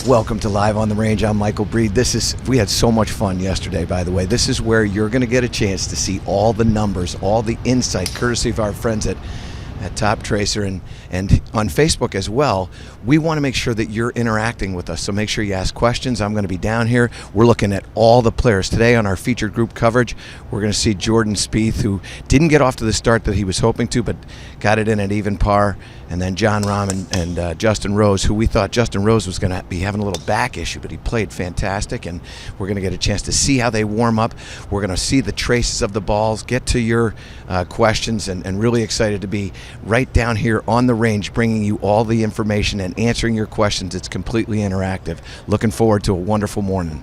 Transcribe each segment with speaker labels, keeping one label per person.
Speaker 1: Welcome to Live on the Range. I'm Michael Breed. We had so much fun yesterday, by the way. This is where you're going to get a chance to see all the numbers, all the insight, courtesy of our friends at Top Tracer and on Facebook as well. We want to make sure that you're interacting with us, so make sure you ask questions. I'm going to be down here. We're looking at all the players. Today on our featured group coverage, we're going to see Jordan Spieth, who didn't get off to the start that he was hoping to, but got it in at even par. And then Jon Rahm and Justin Rose, who we thought Justin Rose was going to be having a little back issue, but he played fantastic, and we're going to get a chance to see how they warm up. We're going to see the traces of the balls, get to your questions, and really excited to be right down here on the range, bringing you all the information and answering your questions. It's completely interactive. Looking forward to a wonderful morning.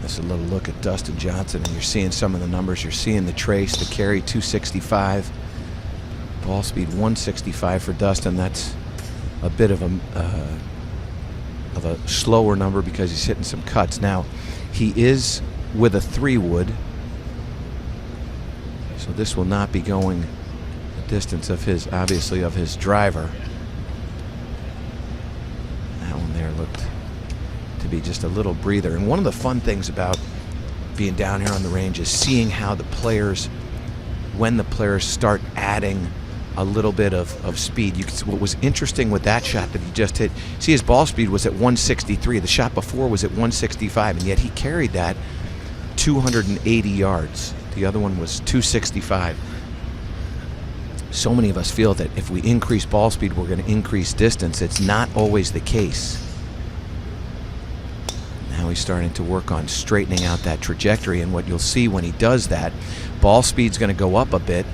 Speaker 1: That's a little look at Dustin Johnson, and you're seeing some of the numbers. You're seeing the trace, the carry 265, ball speed 165 for Dustin. That's a bit of a slower number because he's hitting some cuts. Now, he is with a 3-wood, so this will not be going the distance of his, obviously, of his driver. That one there looked to be just a little breather. And one of the fun things about being down here on the range is seeing how the players, when the players start adding a little bit of speed. You can see what was interesting with that shot that he just hit. See, his ball speed was at 163. The shot before was at 165, and yet he carried that 280 yards. The other one was 265. So many of us feel that if we increase ball speed, we're going to increase distance. It's not always the case. Now he's starting to work on straightening out that trajectory, and what you'll see when he does that, ball speed's going to go up a bit,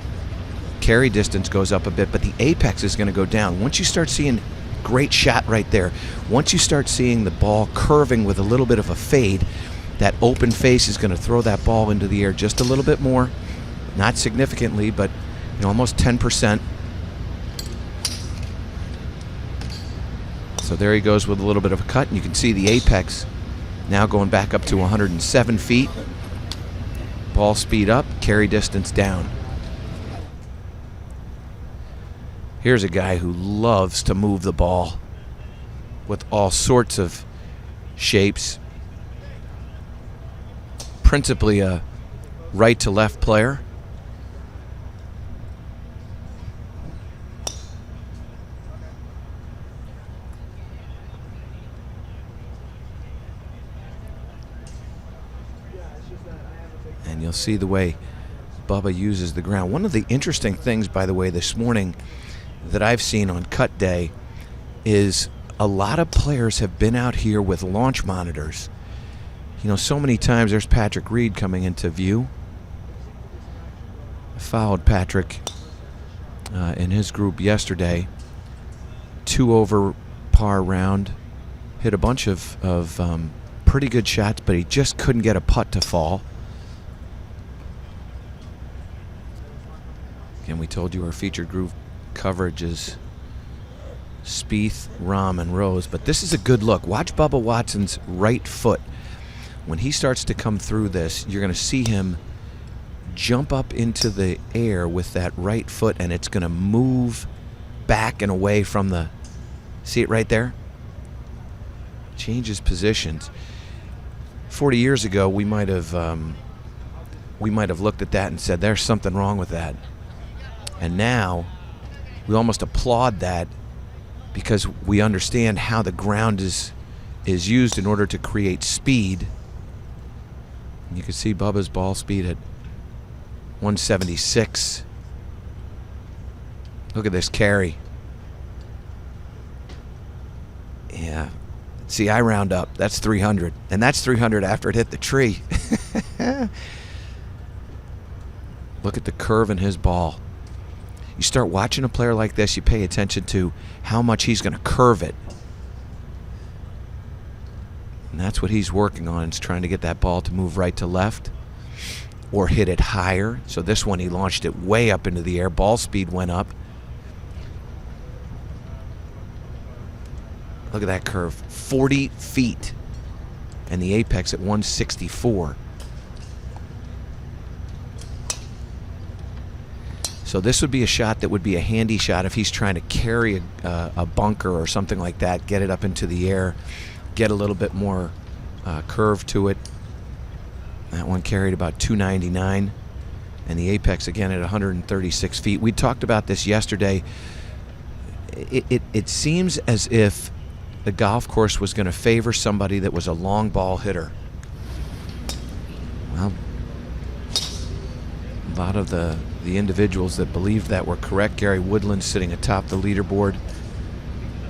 Speaker 1: carry distance goes up a bit, but the apex is going to go down. Once you start seeing, great shot right there, once you start seeing the ball curving with a little bit of a fade, that open face is going to throw that ball into the air just a little bit more, not significantly, but almost 10%. So there he goes with a little bit of a cut, and you can see the apex now going back up to 107 feet. Ball speed up, carry distance down. Here's a guy who loves to move the ball with all sorts of shapes. Principally a right to left player. And you'll see the way Bubba uses the ground. One of the interesting things, by the way, this morning that I've seen on cut day is a lot of players have been out here with launch monitors. So many times there's Patrick Reed coming into view. I followed Patrick in his group yesterday. 2 over par round. Hit a bunch of pretty good shots, but he just couldn't get a putt to fall. And we told you our featured group coverage is Spieth, Rahm, and Rose. But this is a good look. Watch Bubba Watson's right foot. When he starts to come through this, you're going to see him jump up into the air with that right foot, and it's going to move back and away from the... See it right there? Changes positions. 40 years ago, we might have looked at that and said, there's something wrong with that. And now we almost applaud that because we understand how the ground is used in order to create speed. And you can see Bubba's ball speed at 176. Look at this carry. Yeah. See, I round up. That's 300. And that's 300 after it hit the tree. Look at the curve in his ball. you start watching a player like this, you pay attention to how much he's going to curve it. And that's what he's working on, is trying to get that ball to move right to left or hit it higher. So this one, he launched it way up into the air. Ball speed went up. Look at that curve, 40 feet. And the apex at 164. So this would be a shot that would be a handy shot if he's trying to carry a bunker or something like that, get it up into the air, get a little bit more curve to it. That one carried about 299, and the apex again at 136 feet. We talked about this yesterday. It seems as if the golf course was going to favor somebody that was a long ball hitter. Well, a lot of the individuals that believed that were correct. Gary Woodland sitting atop the leaderboard,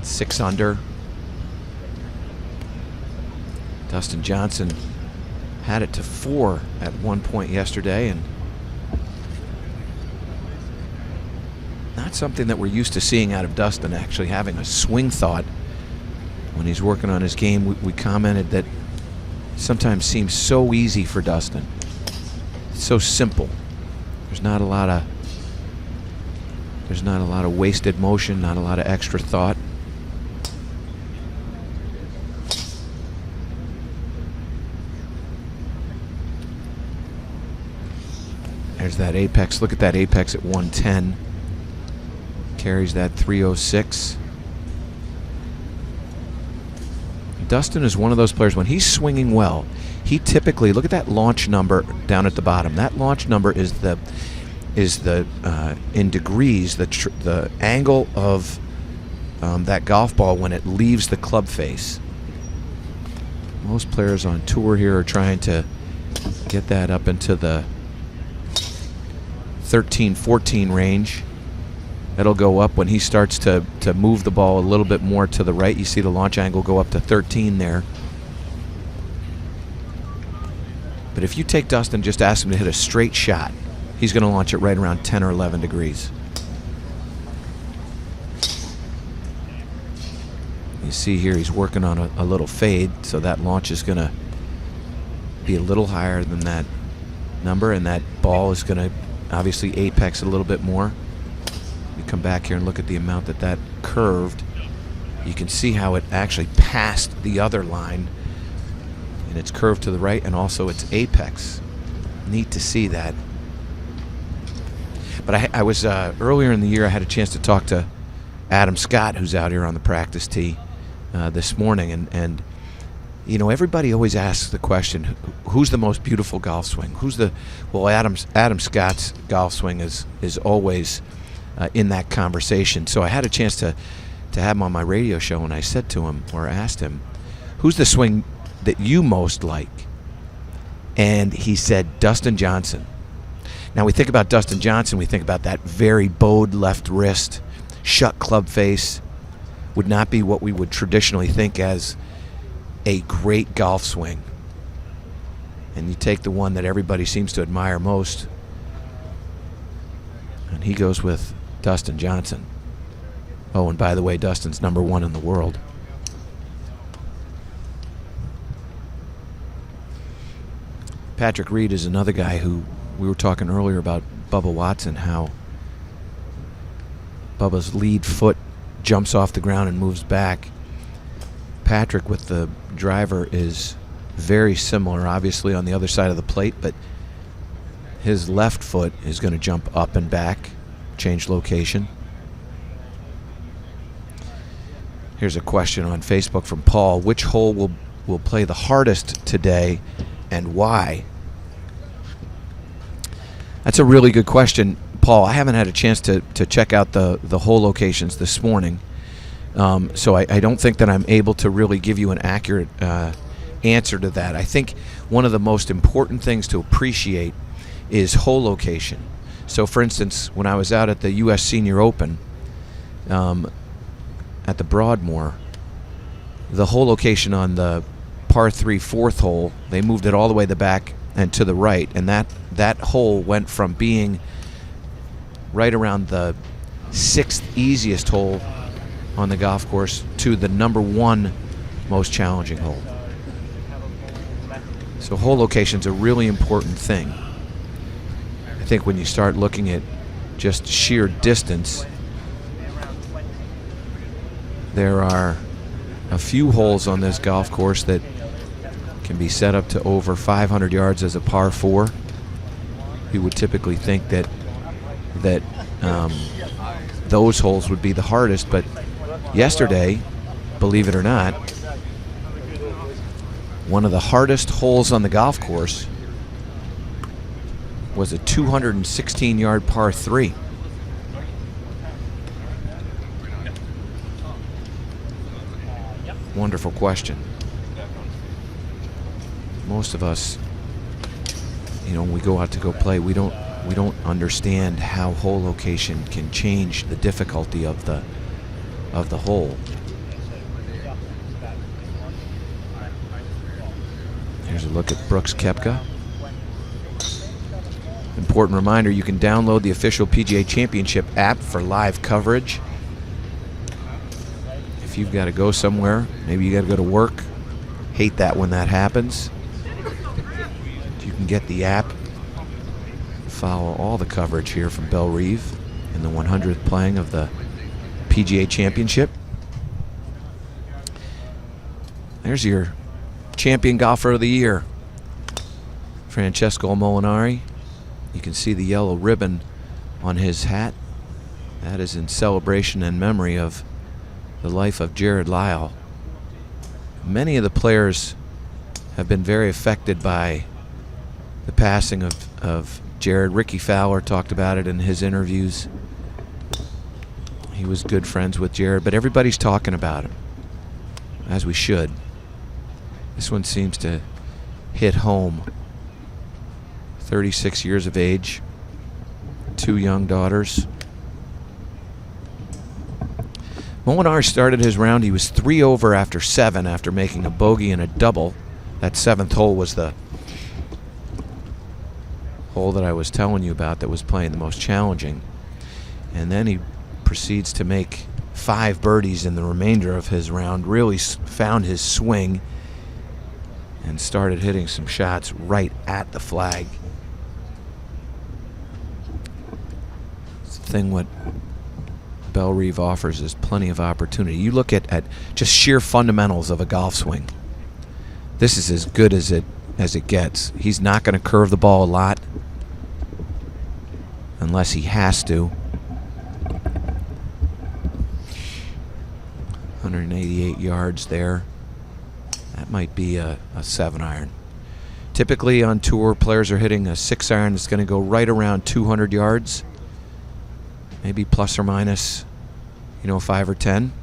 Speaker 1: 6 under. Dustin Johnson had it to 4 at one point yesterday, and not something that we're used to seeing out of Dustin, actually having a swing thought when he's working on his game. We commented that sometimes seems so easy for Dustin. It's so simple. There's not a lot of wasted motion, not a lot of extra thought. There's that apex. Look at that apex at 110. Carries that 306. Dustin is one of those players, when he's swinging well, he typically, look at that launch number down at the bottom. That launch number is the in degrees, the angle of that golf ball when it leaves the club face. Most players on tour here are trying to get that up into the 13, 14 range. It'll go up when he starts to move the ball a little bit more to the right. You see the launch angle go up to 13 there. But if you take Dustin, just ask him to hit a straight shot, he's going to launch it right around 10 or 11 degrees. You see here he's working on a little fade, so that launch is going to be a little higher than that number, and that ball is going to obviously apex a little bit more. You come back here and look at the amount that curved. You can see how it actually passed the other line, and it's curved to the right, and also its apex. Neat to see that. But I was earlier in the year, I had a chance to talk to Adam Scott, who's out here on the practice tee this morning, and you know, everybody always asks the question, who's the most beautiful golf swing? Adam Scott's golf swing is always in that conversation. So I had a chance to have him on my radio show, and I said to him, or asked him, who's the swing that you most like? And he said Dustin Johnson. Now we think about Dustin Johnson, we think about that very bowed left wrist, shut club face. Would not be what we would traditionally think as a great golf swing. And you take the one that everybody seems to admire most, and he goes with Dustin Johnson. Oh, and by the way, Dustin's #1 in the world. Patrick Reed is another guy who, we were talking earlier about Bubba Watson, how Bubba's lead foot jumps off the ground and moves back. Patrick with the driver is very similar, obviously on the other side of the plate, but his left foot is going to jump up and back, change location. Here's a question on Facebook from Paul. Which hole will play the hardest today, and why? That's a really good question, Paul. I haven't had a chance to check out the hole locations this morning, so I don't think that I'm able to really give you an accurate answer to that. I think one of the most important things to appreciate is hole location. So, for instance, when I was out at the U.S. Senior Open at the Broadmoor, the hole location on the par 3 fourth hole, they moved it all the way to the back and to the right, and that hole went from being right around the 6th easiest hole on the golf course to the number 1 most challenging hole. So hole location's a really important thing. I think when you start looking at just sheer distance, there are a few holes on this golf course that can be set up to over 500 yards as a par 4. You would typically think that those holes would be the hardest, but yesterday, believe it or not, one of the hardest holes on the golf course was a 216-yard par 3. Wonderful question. Most of us, when we go out to go play, we don't understand how hole location can change the difficulty of the hole. Here's a look at Brooks Koepka. Important reminder, you can download the official PGA Championship app for live coverage. If you've got to go somewhere, maybe you got to go to work, hate that when that happens, you can get the app, follow all the coverage here from Belle Reve in the 100th playing of the PGA Championship. There's your champion golfer of the year, Francesco Molinari. You can see the yellow ribbon on his hat. That is in celebration and memory of the life of Jarrod Lyle. Many of the players have been very affected by the passing of Jarrod. Ricky Fowler talked about it in his interviews. He was good friends with Jarrod, but everybody's talking about him, as we should. This one seems to hit home. 36 years of age, 2 young daughters. Molinari started his round. He was 3 over after 7 after making a bogey and a double. That 7th hole was the hole that I was telling you about that was playing the most challenging. And then he proceeds to make 5 birdies in the remainder of his round, really found his swing and started hitting some shots right at the flag. It's the thing what Belle Reve offers is plenty of opportunity. You look at just sheer fundamentals of a golf swing. This is as good as it gets. He's not going to curve the ball a lot unless he has to. 188 yards there. That might be a 7-iron. Typically on tour, players are hitting a 6-iron that's going to go right around 200 yards. Maybe plus or minus, 5 or 10.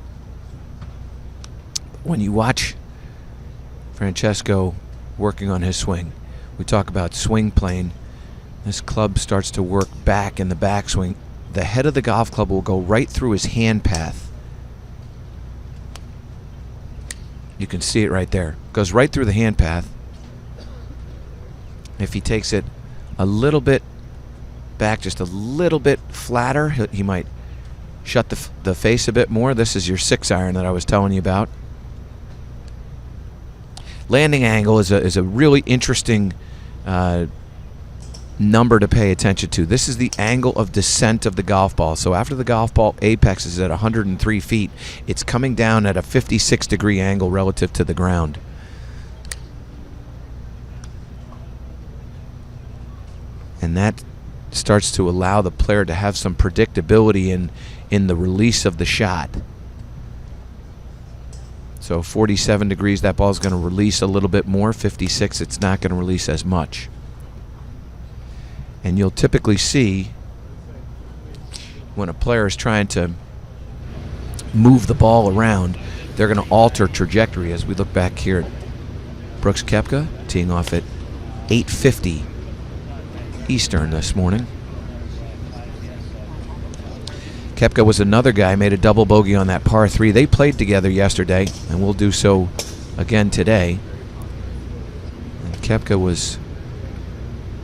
Speaker 1: When you watch Francesco working on his swing, we talk about swing plane. This club starts to work back in the backswing. The head of the golf club will go right through his hand path. You can see it right there. Goes right through the hand path. If he takes it a little bit back, just a little bit flatter, he might shut the face a bit more. This is your 6-iron that I was telling you about. Landing angle is a really interesting number to pay attention to. This is the angle of descent of the golf ball. So after the golf ball apex is at 103 feet, it's coming down at a 56-degree angle relative to the ground. And that starts to allow the player to have some predictability in the release of the shot. So 47 degrees, that ball is going to release a little bit more. 56, it's not going to release as much. And you'll typically see when a player is trying to move the ball around, they're going to alter trajectory. As we look back here at Brooks Koepka, teeing off at 8:50 Eastern this morning. Koepka was another guy, made a double bogey on that par 3. They played together yesterday, and will do so again today. And Koepka was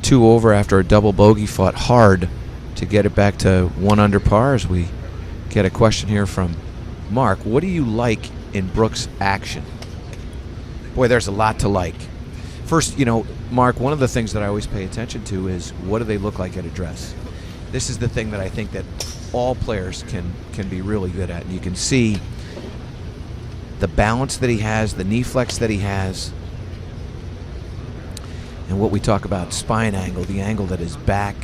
Speaker 1: 2 over after a double bogey, fought hard to get it back to 1 under par as we Get a question here from Mark. What do you like in Brooks' action? Boy, there's a lot to like. First, Mark, one of the things that I always pay attention to is what do they look like at address? This is the thing that I think that all players can be really good at. And you can see the balance that he has, the knee flex that he has, and what we talk about, spine angle, the angle that his back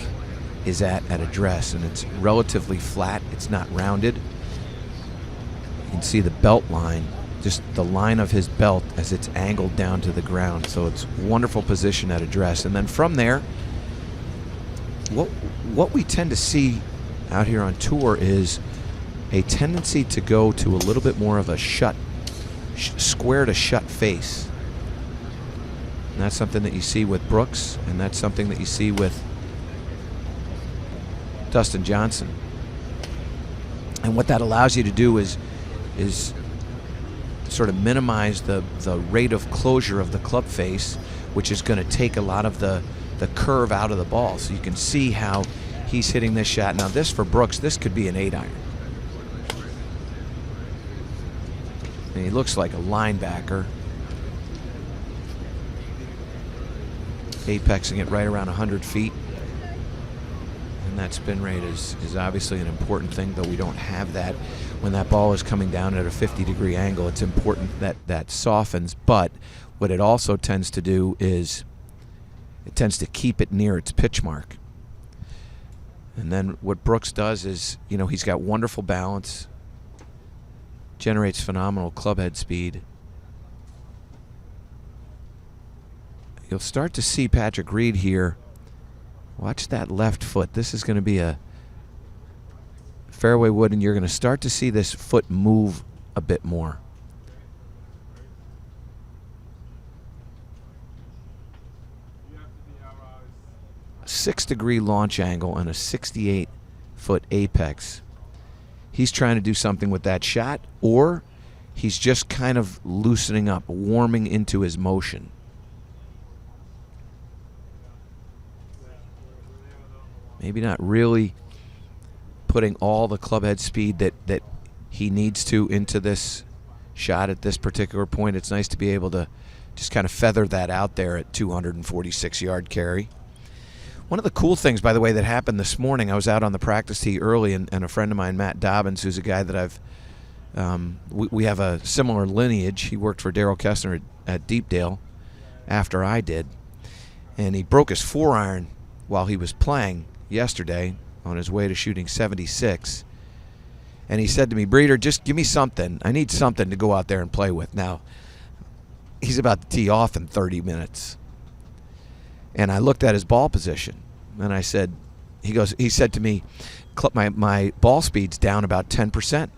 Speaker 1: is at address. And it's relatively flat. It's not rounded. You can see the belt line, just the line of his belt as it's angled down to the ground. So it's wonderful position at address. And then from there, what we tend to see out here on tour is a tendency to go to a little bit more of a square to shut face. And that's something that you see with Brooks, and that's something that you see with Dustin Johnson. And what that allows you to do is sort of minimize the rate of closure of the club face, which is going to take a lot of the curve out of the ball. So you can see how he's hitting this shot. Now this, for Brooks, this could be an 8-iron. And he looks like a linebacker. Apexing it right around 100 feet. And that spin rate is obviously an important thing, though we don't have that. When that ball is coming down at a 50-degree angle, it's important that that softens. But what it also tends to do is it tends to keep it near its pitch mark. And then what Brooks does is, he's got wonderful balance, generates phenomenal club head speed. You'll start to see Patrick Reed here. Watch that left foot. This is going to be a fairway wood, and you're going to start to see this foot move a bit more. A 6-degree launch angle and a 68-foot apex. He's trying to do something with that shot, or he's just kind of loosening up, warming into his motion. Maybe not really putting all the club head speed that he needs to into this shot at this particular point. It's nice to be able to just kind of feather that out there at 246-yard carry. One of the cool things, by the way, that happened this morning, I was out on the practice tee early, and a friend of mine, Matt Dobbins, who's a guy that I've we have a similar lineage. He worked for Darrell Kessner at Deepdale after I did, and he broke his 4-iron while he was playing yesterday on his way to shooting 76. And he said to me, "Breeder, just give me something. I need something to go out there and play with." Now, he's about to tee off in 30 minutes. And I looked at his ball position, and I said, he said to me, my ball speed's down about 10%.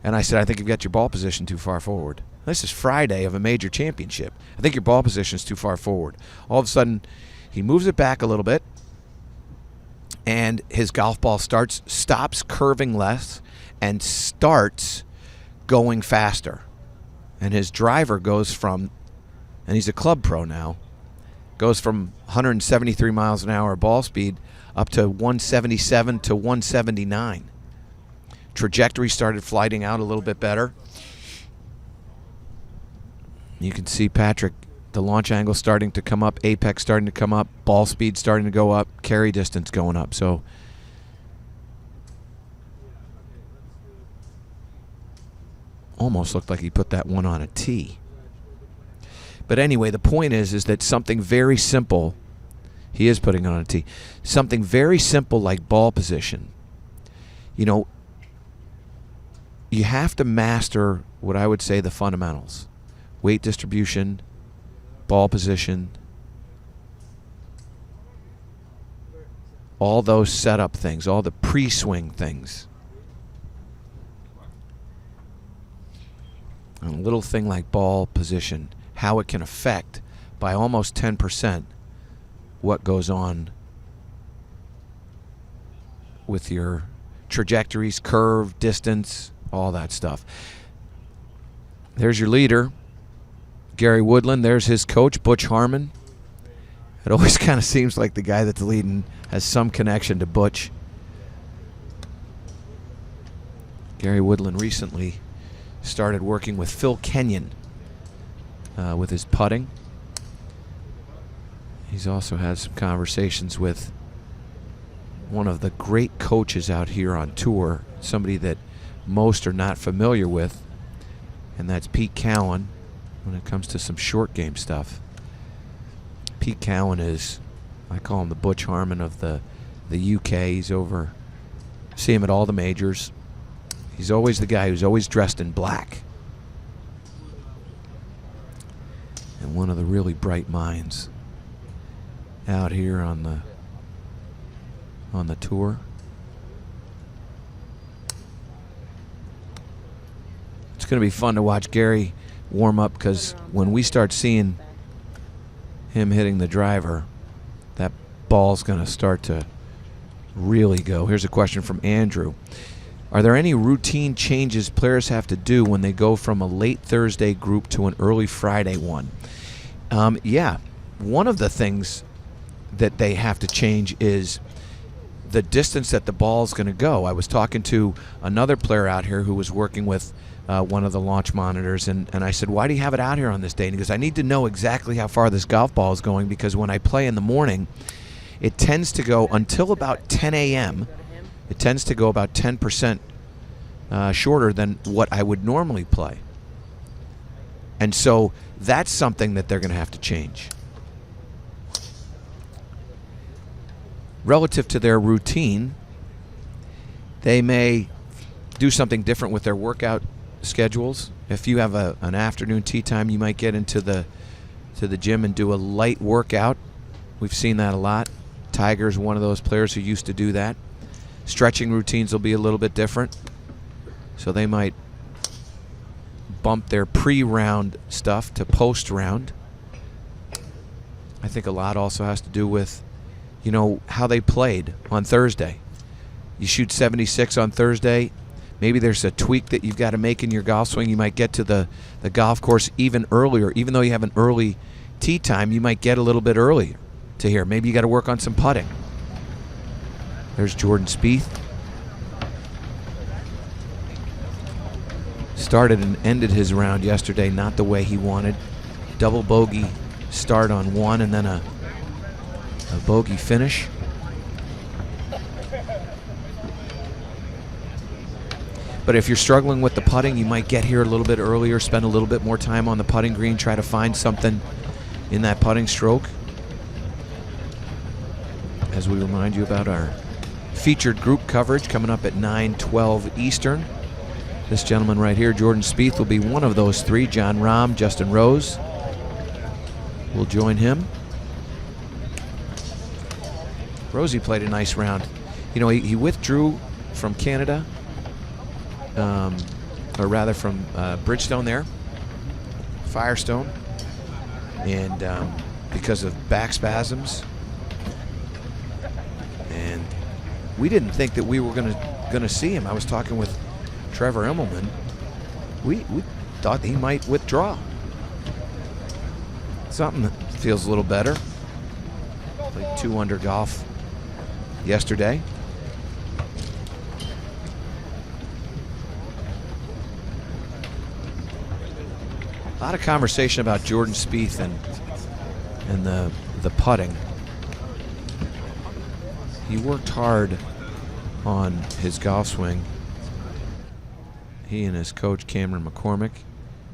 Speaker 1: And I said, "I think you've got your ball position too far forward." This is Friday of a major championship. "I think your ball position's too far forward." All of a sudden, he moves it back a little bit, and his golf ball stops curving less and starts going faster. And his driver goes from, and he's a club pro now, goes from 173 miles an hour ball speed up to 177 to 179. Trajectory started flighting out a little bit better. You can see Patrick, the launch angle starting to come up, apex starting to come up, ball speed starting to go up, carry distance going up. So almost looked like he put that one on a tee. But anyway, the point is that something very simple, he is putting it on a tee, something very simple like ball position. You have to master what I would say the fundamentals. Weight distribution, ball position, all those setup things, all the pre-swing things. And a little thing like ball position, how it can affect by almost 10% what goes on with your trajectories, curve, distance, all that stuff. There's your leader, Gary Woodland. There's his coach, Butch Harmon. It always kind of seems like the guy that's leading has some connection to Butch. Gary Woodland recently started working with Phil Kenyon with his putting. He's also had some conversations with one of the great coaches out here on tour, somebody that most are not familiar with, and that's Pete Cowan when it comes to some short game stuff. Pete Cowan is, I call him the Butch Harmon of the UK. He's over, see him at all the majors. He's always the guy who's always dressed in black. And one of the really bright minds out here on the tour. It's going to be fun to watch Gary warm up, because when we start seeing him hitting the driver, that ball's going to start to really go. Here's a question from Andrew. Are there any routine changes players have to do when they go from a late Thursday group to an early Friday one? Yeah, one of the things that they have to change is the distance that the ball's going to go. I was talking to another player out here who was working with one of the launch monitors, and I said, why do you have it out here on this day? And he goes, I need to know exactly how far this golf ball is going, because when I play in the morning, it tends to go until about 10 a.m. It tends to go about 10% shorter than what I would normally play. And so that's something that they're going to have to change. Relative to their routine, they may do something different with their workout schedules. If you have an afternoon tee time, you might get into the gym and do a light workout. We've seen that a lot. Tiger's one of those players who used to do that. Stretching routines will be a little bit different. So they might bump their pre-round stuff to post-round. I think a lot also has to do with, you know, how they played on Thursday. You shoot 76 on Thursday. Maybe there's a tweak that you've got to make in your golf swing. You might get to the golf course even earlier. Even though you have an early tee time, you might get a little bit earlier to here. Maybe you got to work on some putting. There's Jordan Spieth. Started and ended his round yesterday not the way he wanted. Double bogey start on one, and then a bogey finish. But if you're struggling with the putting, you might get here a little bit earlier, spend a little bit more time on the putting green, try to find something in that putting stroke. As we remind you about our featured group coverage coming up at 9:12 Eastern. This gentleman right here, Jordan Spieth, will be one of those three. Jon Rahm, Justin Rose will join him. Rosie played a nice round. You know, he withdrew from Canada, or rather from Bridgestone there, Firestone, and because of back spasms. And we didn't think that we were gonna see him. I was talking with Trevor Immelman. We thought he might withdraw. Something that feels a little better. Played 2 under golf yesterday. A lot of conversation about Jordan Spieth and the putting. He worked hard on his golf swing. He and his coach Cameron McCormick.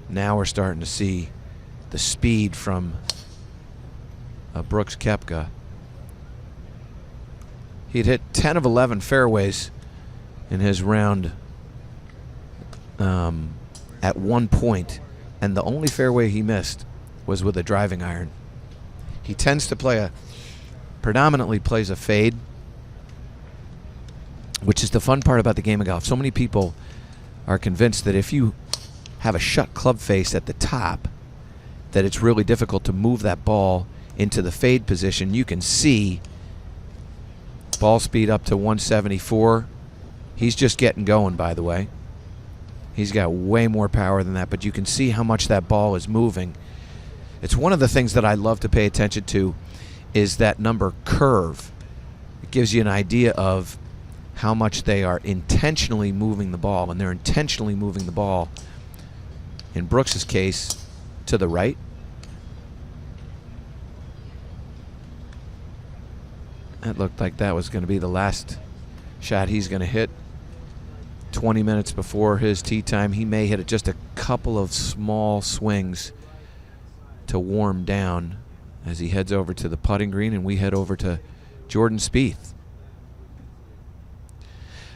Speaker 1: Now we're starting to see the speed from Brooks Koepka. He'd hit 10 of 11 fairways in his round at one point, and the only fairway he missed was with a driving iron. He tends to predominantly plays a fade, which is the fun part about the game of golf. So many people are convinced that if you have a shut club face at the top, that it's really difficult to move that ball into the fade position. You can see ball speed up to 174. He's just getting going, by the way. He's got way more power than that, but you can see how much that ball is moving. It's one of the things that I love to pay attention to is that number curve. It gives you an idea of how much they are intentionally moving the ball, and they're intentionally moving the ball, in Brooks's case, to the right. That looked like that was going to be the last shot he's going to hit. 20 minutes before his tee time, he may hit it just a couple of small swings to warm down as he heads over to the putting green, and we head over to Jordan Spieth.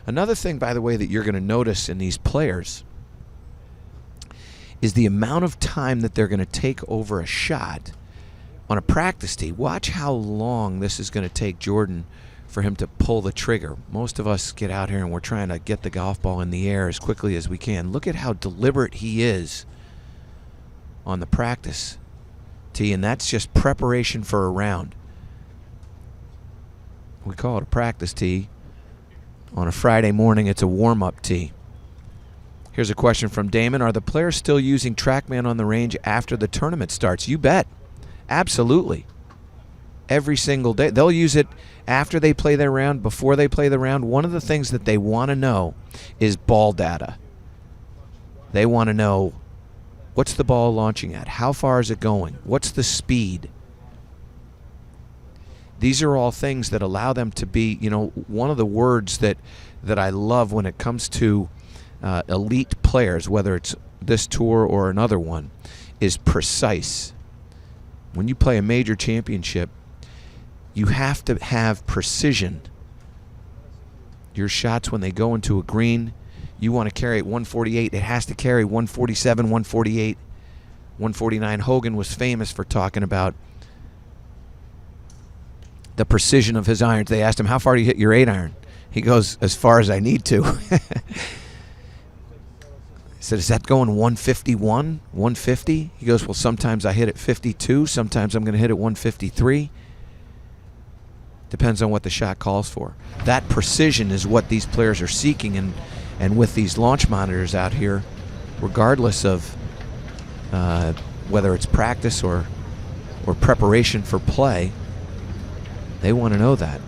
Speaker 1: Another thing, by the way, that you're going to notice in these players is the amount of time that they're going to take over a shot on a practice tee. Watch how long this is going to take Jordan for him to pull the trigger. Most of us get out here and we're trying to get the golf ball in the air as quickly as we can. Look at how deliberate he is on the practice tee, and that's just preparation for a round. We call it a practice tee. On a Friday morning, it's a warm-up tee. Here's a question from Damon. Are the players still using TrackMan on the range after the tournament starts? You bet. Absolutely. Every single day. They'll use it after they play their round, before they play the round. One of the things that they want to know is ball data. They want to know, what's the ball launching at? How far is it going? What's the speed? These are all things that allow them to be, you know, one of the words that I love when it comes to elite players, whether it's this tour or another one, is precise. When you play a major championship, you have to have precision. Your shots, when they go into a green, you want to carry it 148. It has to carry 147, 148, 149. Hogan was famous for talking about the precision of his irons. They asked him, how far do you hit your 8-iron? He goes, as far as I need to. He said, is that going 151, 150? He goes, well, sometimes I hit it 52. Sometimes I'm going to hit it 153. Depends on what the shot calls for. That precision is what these players are seeking, and with these launch monitors out here, regardless of whether it's practice or preparation for play, they want to know that,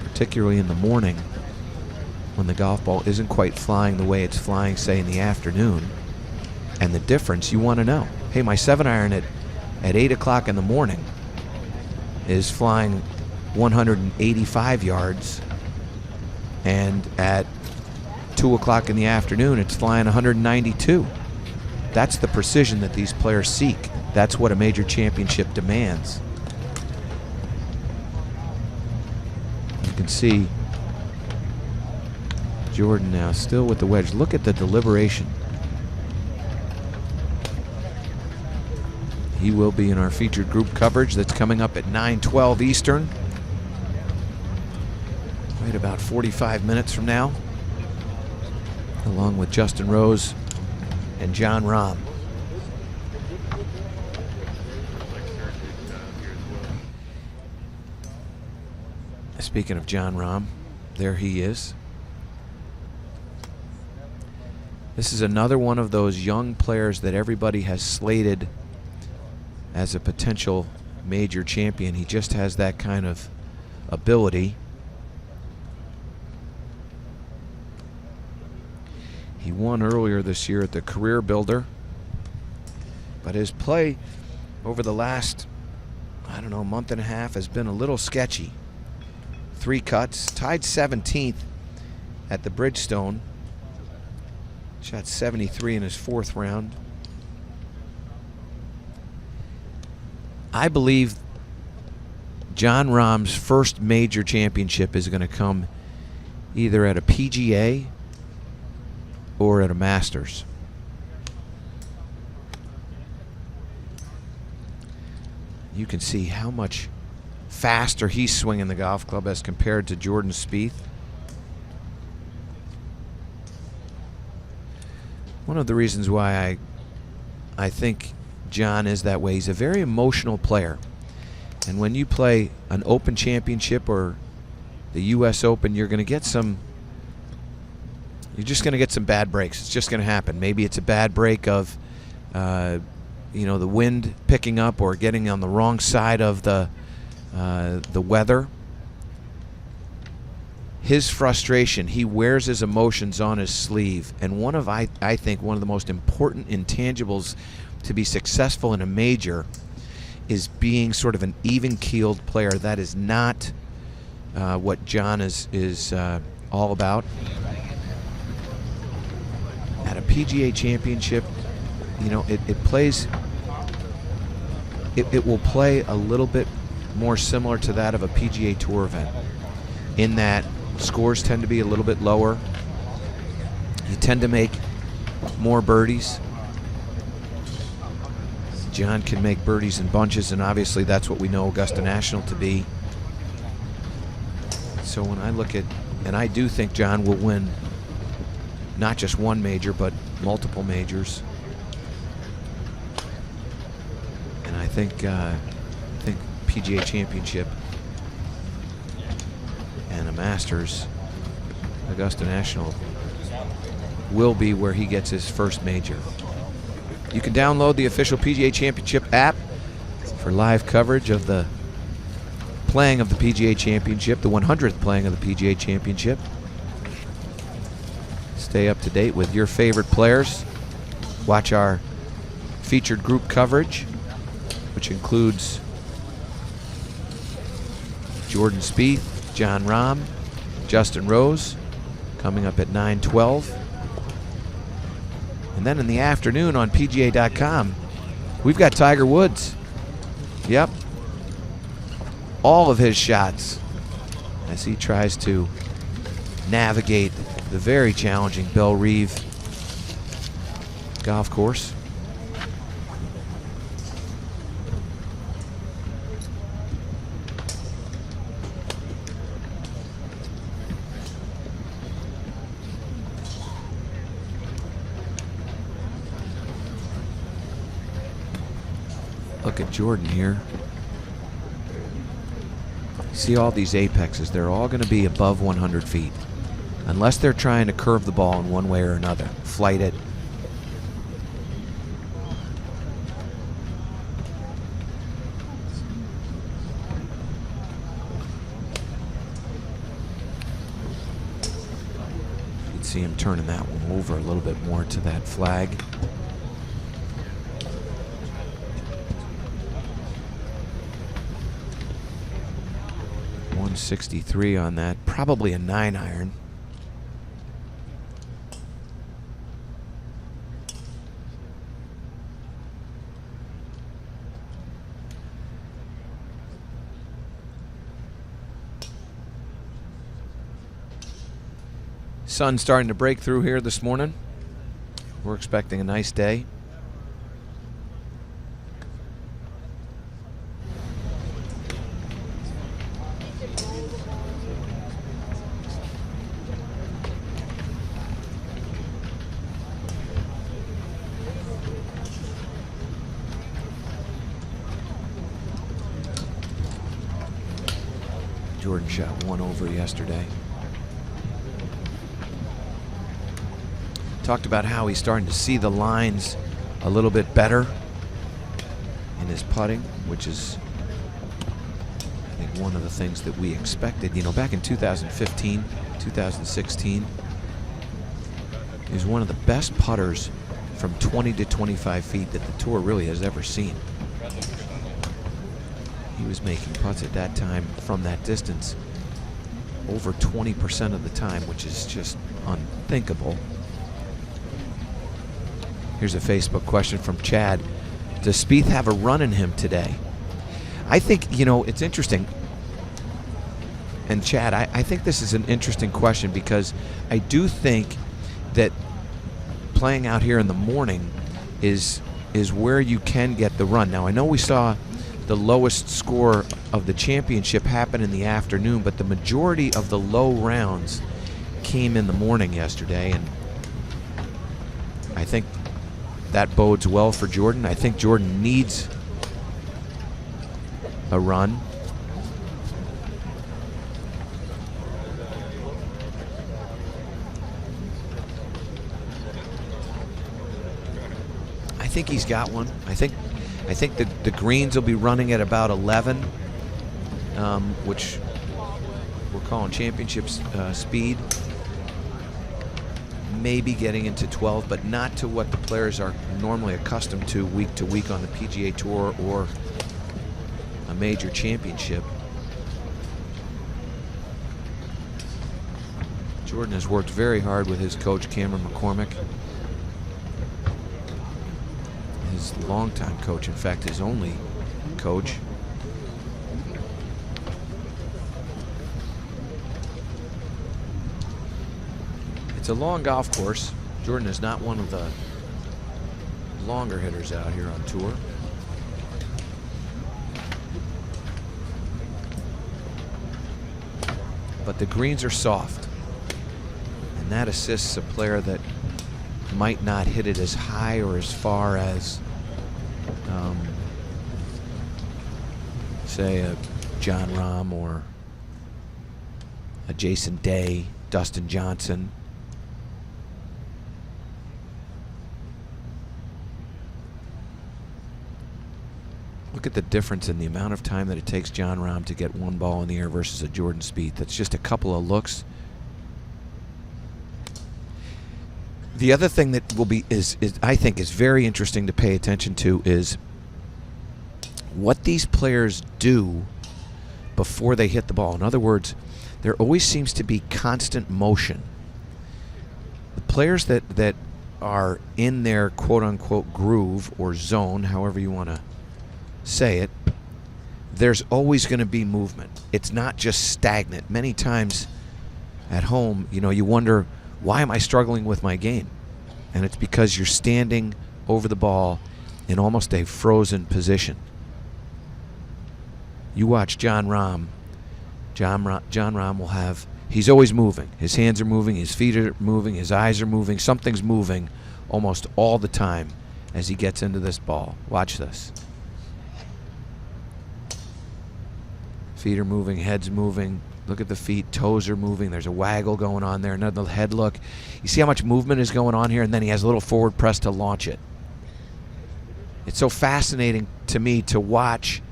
Speaker 1: particularly in the morning when the golf ball isn't quite flying the way it's flying, say, in the afternoon. And the difference, you want to know. Hey, my 7-iron at 8 o'clock in the morning is flying 185 yards, and at 2 o'clock in the afternoon it's flying 192. That's the precision that these players seek. That's what a major championship demands. You can see Jordan now still with the wedge. Look at the deliberation. He will be in our featured group coverage that's coming up at 9:12 Eastern. Right about 45 minutes from now, along with Justin Rose and Jon Rahm. Speaking of Jon Rahm, there he is. This is another one of those young players that everybody has slated as a potential major champion. He just has that kind of ability. He won earlier this year at the Career Builder, but his play over the last, I don't know, month and a half has been a little sketchy. 3 cuts, tied 17th at the Bridgestone. Shot 73 in his 4th round. I believe Jon Rahm's first major championship is going to come either at a PGA or at a Masters. You can see how much faster he's swinging the golf club as compared to Jordan Spieth. One of the reasons why I think Jon is that way, he's a very emotional player. And when you play an Open Championship or the U.S. Open, you're going to get some, you're just going to get some bad breaks. It's just going to happen. Maybe it's a bad break of, you know, the wind picking up or getting on the wrong side of the weather. his frustration, he wears his emotions on his sleeve. And one of, I think, one of the most important intangibles to be successful in a major is being sort of an even-keeled player. That is not what Jon is all about. At a PGA championship, you know, it will play a little bit more similar to that of a PGA Tour event, in that scores tend to be a little bit lower. You tend to make more birdies. Jon can make birdies in bunches, and obviously that's what we know Augusta National to be. So when I look at, and I do think Jon will win not just one major, but multiple majors. And I think PGA Championship and a Masters, Augusta National, will be where he gets his first major. You can download the official PGA Championship app for live coverage of the playing of the PGA Championship, the 100th playing of the PGA Championship. Stay up to date with your favorite players. Watch our featured group coverage, which includes Jordan Spieth, Jon Rahm, Justin Rose, coming up at 9:12. And then in the afternoon on PGA.com, we've got Tiger Woods. Yep. All of his shots as he tries to navigate the very challenging Belle Reve golf course. Look at Jordan here. See all these apexes, they're all going to be above 100 feet. Unless they're trying to curve the ball in one way or another. Flight it. You'd see him turning that one over a little bit more to that flag. .163 on that, probably a 9-iron. Sun starting to break through here this morning. We're expecting a nice day. Jordan shot one over yesterday. Talked about how he's starting to see the lines a little bit better in his putting, which is, I think, one of the things that we expected. You know, back in 2015, 2016, he was one of the best putters from 20 to 25 feet that the tour really has ever seen. He was making putts at that time from that distance over 20% of the time, which is just unthinkable. Here's a Facebook question from Chad. Does Spieth have a run in him today? I think, you know, it's interesting. And Chad, I think this is an interesting question, because I do think that playing out here in the morning is where you can get the run. Now, I know we saw the lowest score of the championship happen in the afternoon, but the majority of the low rounds came in the morning yesterday, and I think that bodes well for Jordan. I think Jordan needs a run. I think he's got one. I think the greens will be running at about 11, which we're calling championship speed. Maybe getting into 12, but not to what the players are normally accustomed to week on the PGA Tour or a major championship. Jordan has worked very hard with his coach, Cameron McCormick. His longtime coach, in fact, his only coach. It's a long golf course. Jordan is not one of the longer hitters out here on tour. But the greens are soft, and that assists a player that might not hit it as high or as far as say a Jon Rahm or a Jason Day, Dustin Johnson. Look at the difference in the amount of time that it takes Jon Rahm to get one ball in the air versus a Jordan Spieth. That's just a couple of looks. The other thing that will be I think is very interesting to pay attention to is what these players do before they hit the ball. In other words, there always seems to be constant motion. The players that are in their quote-unquote groove or zone, however you want to say it, there's always going to be movement. It's not just stagnant. Many times at home, you know, you wonder, why am I struggling with my game? And it's because you're standing over the ball in almost a frozen position. You watch Jon Rahm. Jon Rahm will have, he's always moving. His hands are moving, his feet are moving, his eyes are moving. Something's moving almost all the time as he gets into this ball. Watch this. Feet are moving, head's moving. Look at the feet, toes are moving. There's a waggle going on there, another head look. You see how much movement is going on here, and then he has a little forward press to launch it. It's so fascinating to me to watch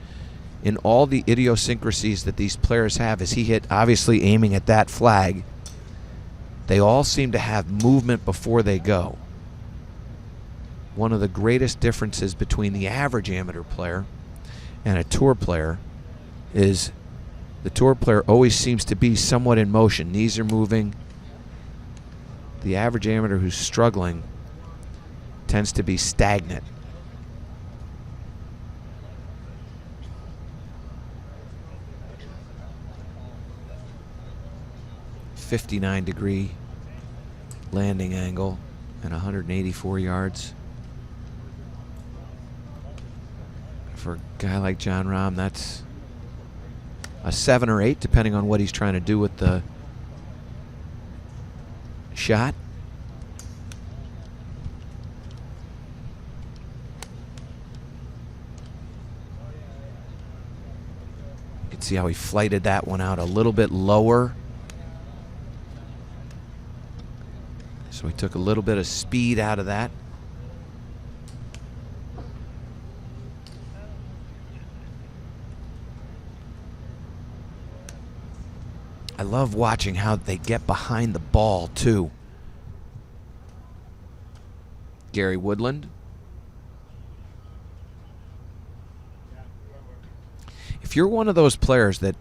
Speaker 1: in all the idiosyncrasies that these players have as he hit, obviously aiming at that flag. They all seem to have movement before they go. One of the greatest differences between the average amateur player and a tour player is the tour player always seems to be somewhat in motion. Knees are moving. The average amateur who's struggling tends to be stagnant. .59-degree landing angle and 184 yards. For a guy like Jon Rahm, that's a 7 or 8, depending on what he's trying to do with the shot. You can see how he flighted that one out a little bit lower. So he took a little bit of speed out of that. I love watching how they get behind the ball, too. Gary Woodland. If you're one of those players that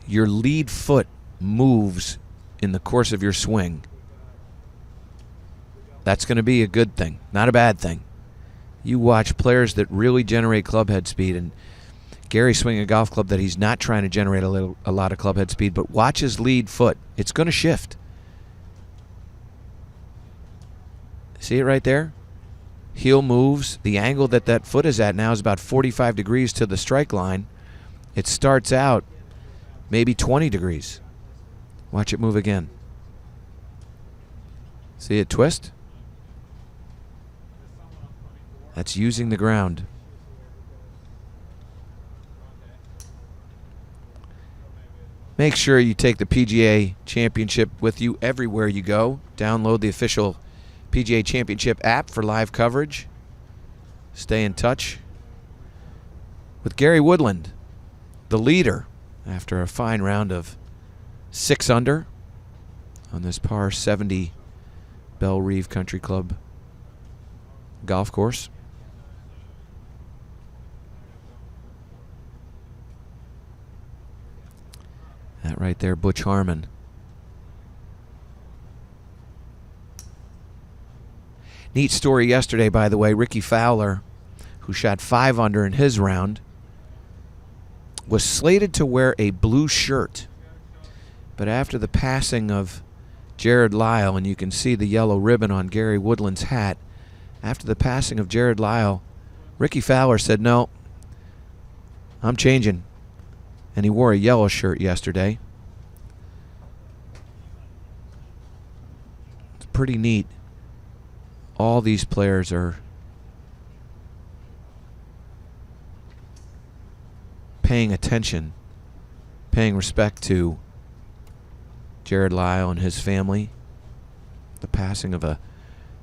Speaker 1: your lead foot moves in the course of your swing, that's going to be a good thing, not a bad thing. You watch players that really generate club head speed, and Gary's swinging a golf club that he's not trying to generate a lot of club head speed, but watch his lead foot. It's going to shift. See it right there? Heel moves. The angle that that foot is at now is about 45 degrees to the strike line. It starts out maybe 20 degrees. Watch it move again. See it twist? That's using the ground. Make sure you take the PGA Championship with you everywhere you go. Download the official PGA Championship app for live coverage. Stay in touch with Gary Woodland, the leader, after a fine round of 6 under on this par 70 Belle Reve Country Club golf course. That right there, Butch Harmon. Neat story yesterday, by the way. Ricky Fowler, who shot 5 under in his round, was slated to wear a blue shirt. But after the passing of Jarrod Lyle, and you can see the yellow ribbon on Gary Woodland's hat, after the passing of Jarrod Lyle, Ricky Fowler said, no, I'm changing. And he wore a yellow shirt yesterday. It's pretty neat. All these players are paying attention, paying respect to Jarrod Lyle and his family. The passing of a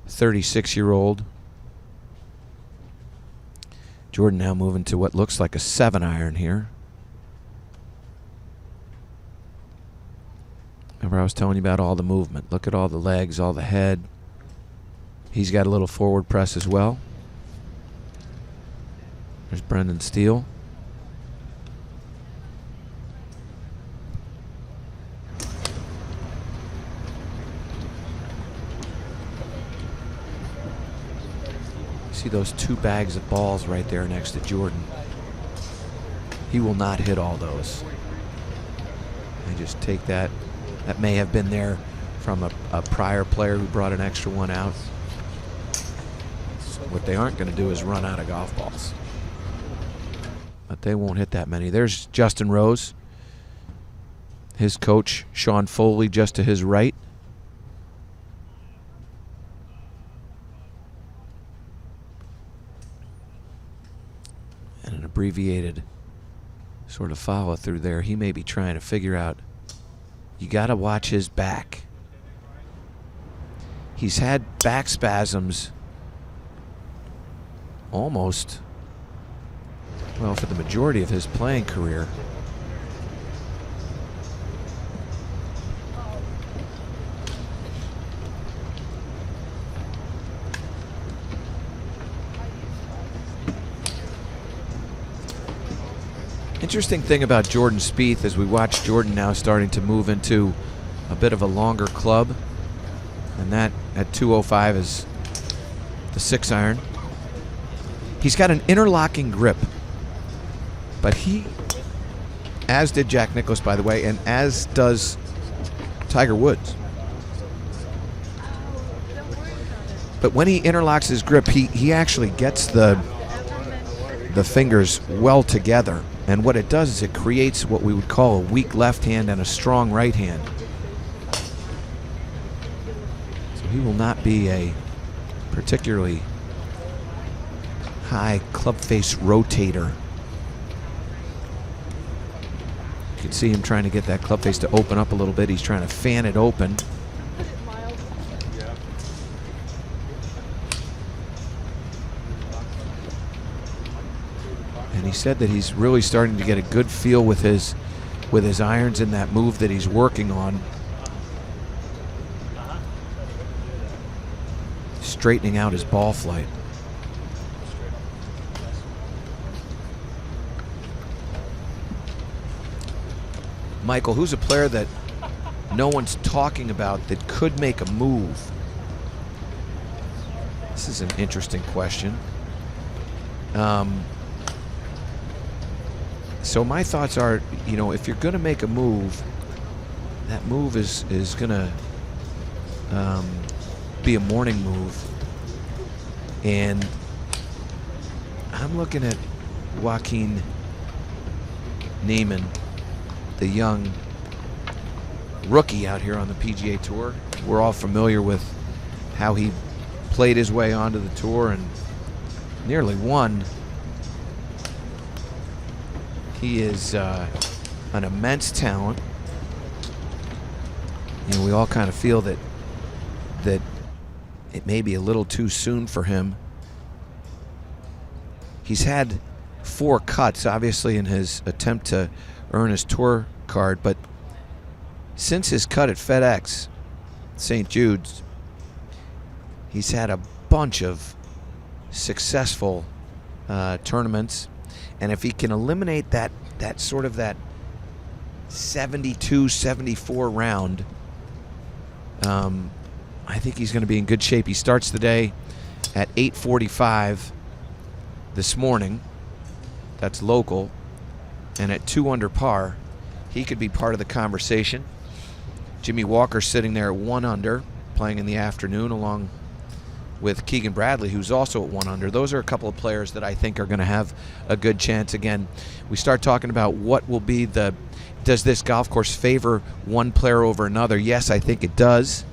Speaker 1: 36-year-old. Jordan now moving to what looks like a 7-iron here. Remember I was telling you about all the movement. Look at all the legs, all the head. He's got a little forward press as well. There's Brendan Steele. See those 2 bags of balls right there next to Jordan. He will not hit all those. I just take that. That may have been there from a prior player who brought an extra one out. What they aren't going to do is run out of golf balls. But they won't hit that many. There's Justin Rose. His coach, Sean Foley, just to his right. And an abbreviated sort of follow through there. He may be trying to figure out, you got to watch his back. He's had back spasms almost, well, for the majority of his playing career. Interesting thing about Jordan Spieth as we watch Jordan now starting to move into a bit of a longer club, and that at 205 is the 6-iron. He's got an interlocking grip, but he, as did Jack Nicklaus, by the way, and as does Tiger Woods. But when he interlocks his grip, he actually gets the fingers well together. And what it does is it creates what we would call a weak left hand and a strong right hand. So he will not be a particularly high club face rotator. You can see him trying to get that club face to open up a little bit. He's trying to fan it open. And he said that he's really starting to get a good feel with his irons in that move that he's working on. Straightening out his ball flight. Michael, who's a player that no one's talking about that could make a move? This is an interesting question. So my thoughts are, you know, if you're going to make a move, that move is going to be a morning move. And I'm looking at Joaquin Niemann, the young rookie out here on the PGA Tour. We're all familiar with how he played his way onto the tour and nearly won. He is an immense talent. You know, we all kind of feel that it may be a little too soon for him. He's had 4 cuts, obviously, in his attempt to earn his tour card, but since his cut at FedEx St. Jude's, he's had a bunch of successful tournaments, and if he can eliminate that sort of that 72-74 round, I think he's going to be in good shape. He starts the day at 8:45 this morning. That's local, and at 2 under par, he could be part of the conversation. Jimmy Walker sitting there at 1 under, playing in the afternoon, along with Keegan Bradley, who's also at 1 under. Those are a couple of players that I think are going to have a good chance. Again, we start talking about what will be does this golf course favor one player over another? Yes, I think it does.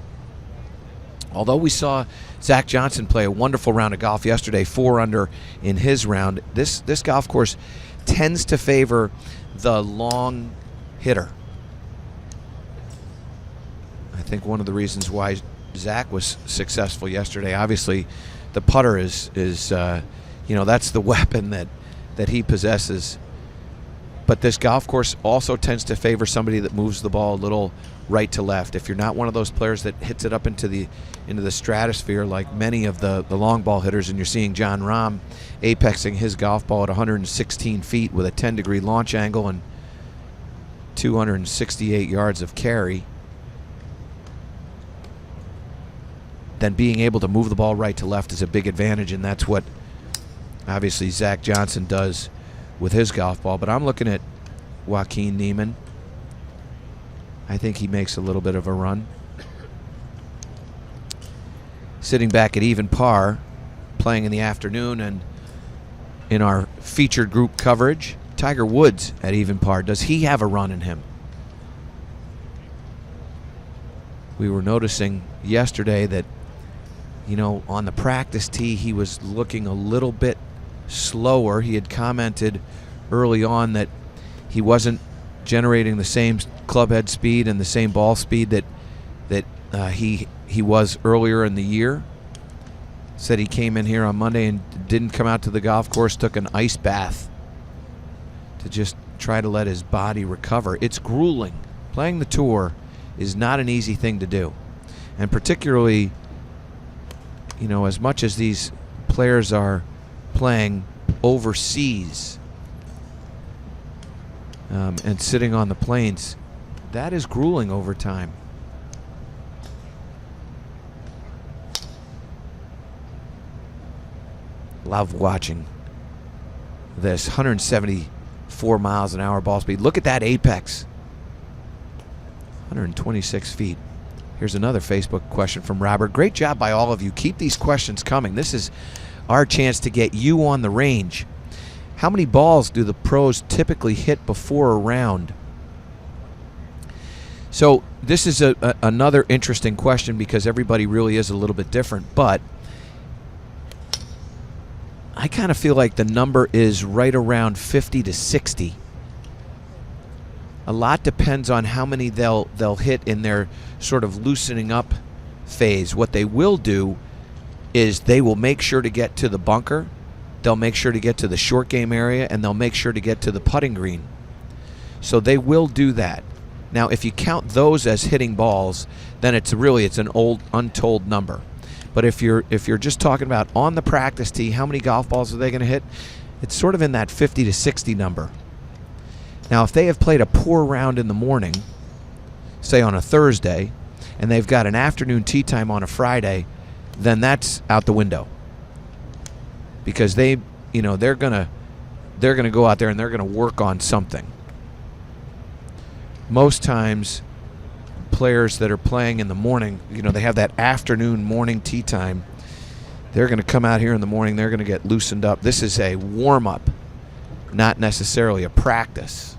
Speaker 1: Although we saw Zach Johnson play a wonderful round of golf yesterday, 4 under in his round, this golf course tends to favor the long hitter. I think one of the reasons why Zach was successful yesterday, obviously the putter is that's the weapon that he possesses. But this golf course also tends to favor somebody that moves the ball a little right to left. If you're not one of those players that hits it up into the stratosphere like many of the long ball hitters, and you're seeing Jon Rahm apexing his golf ball at 116 feet with a 10-degree launch angle and 268 yards of carry, then being able to move the ball right to left is a big advantage, and that's what obviously Zach Johnson does with his golf ball. But I'm looking at Joaquin Niemann. I think he makes a little bit of a run. Sitting back at even par, playing in the afternoon, and in our featured group coverage, Tiger Woods at even par. Does he have a run in him? We were noticing yesterday that, on the practice tee, he was looking a little bit slower. He had commented early on that he wasn't generating the same club head speed and the same ball speed that he was earlier in the year. Said he came in here on Monday and didn't come out to the golf course, took an ice bath to just try to let his body recover. It's grueling. Playing the tour is not an easy thing to do. And particularly, as much as these players are playing overseas and sitting on the plains, that is grueling over time. Love watching this 174 miles an hour ball speed. Look at that apex. 126 feet. Here's another Facebook question from Robert. Great job by all of you. Keep these questions coming. This is our chance to get you on the range. How many balls do the pros typically hit before a round? So this is another interesting question because everybody really is a little bit different, but I kind of feel like the number is right around 50 to 60. A lot depends on how many they'll hit in their sort of loosening up phase. What they will do is they will make sure to get to the bunker, they'll make sure to get to the short game area, and they'll make sure to get to the putting green. So they will do that. Now, if you count those as hitting balls, then it's an old untold number. But if you're just talking about on the practice tee, how many golf balls are they going to hit? It's sort of in that 50 to 60 number. Now, if they have played a poor round in the morning, say on a Thursday, and they've got an afternoon tee time on a Friday, then that's out the window. Because they're gonna go out there and they're gonna work on something. Most times, players that are playing in the morning, they have that afternoon morning tee time. They're going to come out here in the morning. They're going to get loosened up. This is a warm-up, not necessarily a practice.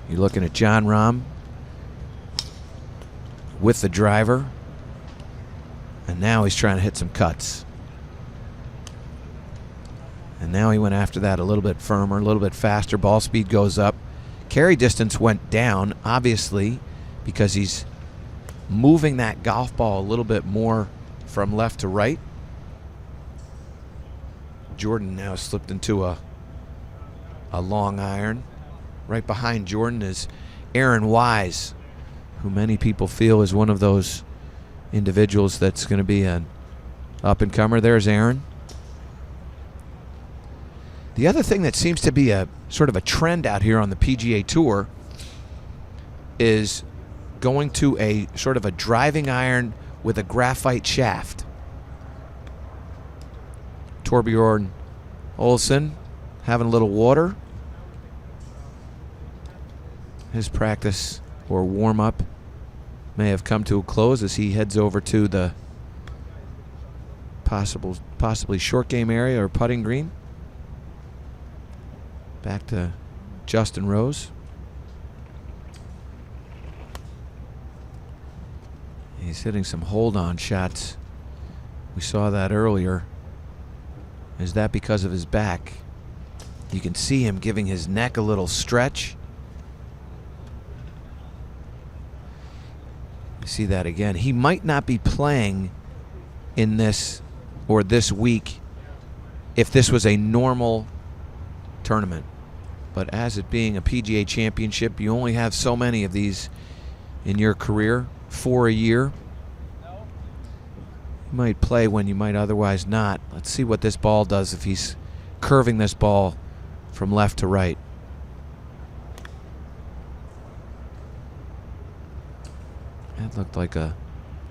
Speaker 1: You're looking at Jon Rahm with the driver, and now he's trying to hit some cuts. And now he went after that a little bit firmer, a little bit faster. Ball speed goes up. Carry distance went down, obviously, because he's moving that golf ball a little bit more from left to right. Jordan now slipped into a long iron. Right behind Jordan is Aaron Wise, who many people feel is one of those individuals that's going to be an up-and-comer. There's Aaron. The other thing that seems to be a sort of a trend out here on the PGA Tour is going to a sort of a driving iron with a graphite shaft. Torbjorn Olsen having a little water. His practice or warm-up may have come to a close as he heads over to the possibly short game area or putting green. Back to Justin Rose. He's hitting some hold-on shots. We saw that earlier. Is that because of his back? You can see him giving his neck a little stretch. You see that again. He might not be playing in this or this week if this was a normal tournament. But as it being a PGA championship, you only have so many of these in your career, 4 a year. You might play when you might otherwise not. Let's see what this ball does if he's curving this ball from left to right. That looked like a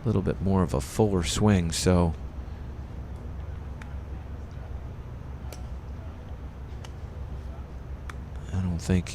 Speaker 1: little bit more of a fuller swing, so I don't think.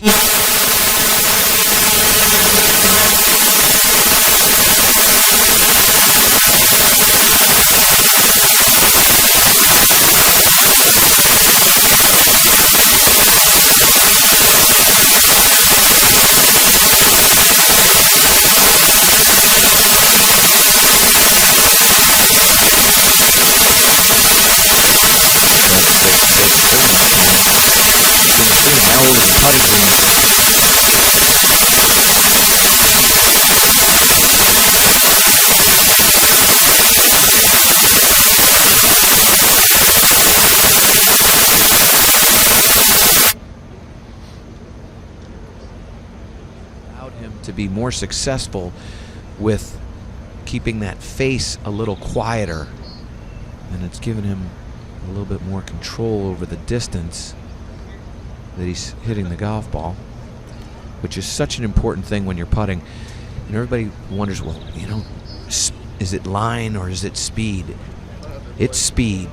Speaker 1: To be more successful with keeping that face a little quieter, and it's given him a little bit more control over the distance that he's hitting the golf ball, which is such an important thing when you're putting. And everybody wonders, well, you know, is it line or is it speed? It's speed.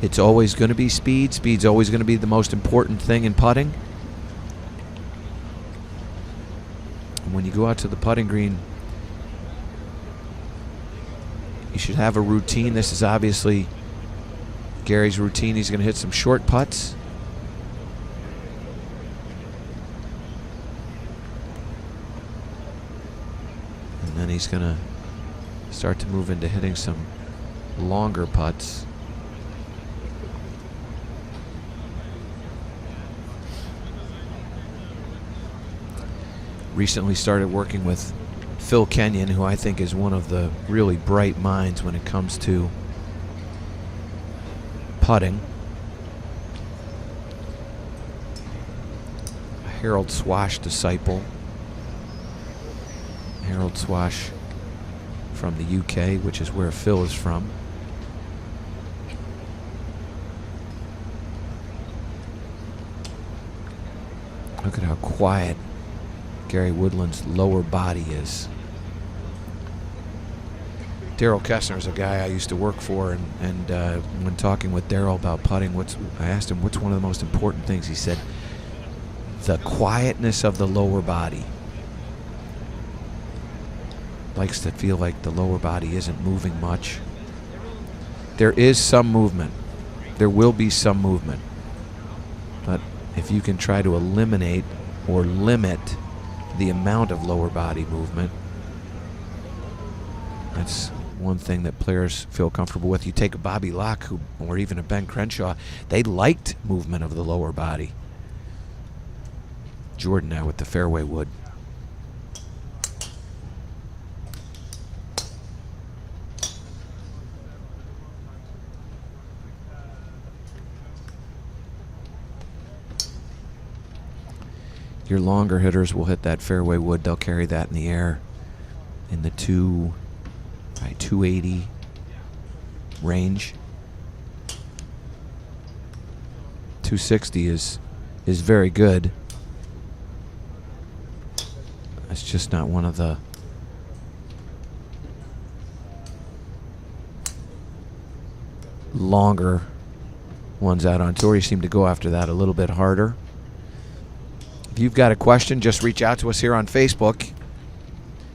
Speaker 1: It's always going to be speed. Speed's always going to be the most important thing in putting. When you go out to the putting green, you should have a routine. This is obviously Gary's routine. He's going to hit some short putts. And then he's going to start to move into hitting some longer putts. Recently started working with Phil Kenyon, who I think is one of the really bright minds when it comes to putting. A Harold Swash disciple. Harold Swash from the UK, which is where Phil is from. Look at how quiet Gary Woodland's lower body is. Daryl Kessner is a guy I used to work for, and when talking with Daryl about putting, I asked him what's one of the most important things. He said, the quietness of the lower body. Likes to feel like the lower body isn't moving much. There is some movement. There will be some movement. But if you can try to eliminate or limit the amount of lower body movement, that's one thing that players feel comfortable with. You take a Bobby Locke or even a Ben Crenshaw, they liked movement of the lower body. Jordan now with the fairway wood. Your longer hitters will hit that fairway wood. They'll carry that in the air in the 280 range. 260 is very good. It's just not one of the longer ones out on tour. You seem to go after that a little bit harder. If you've got a question, just reach out to us here on Facebook.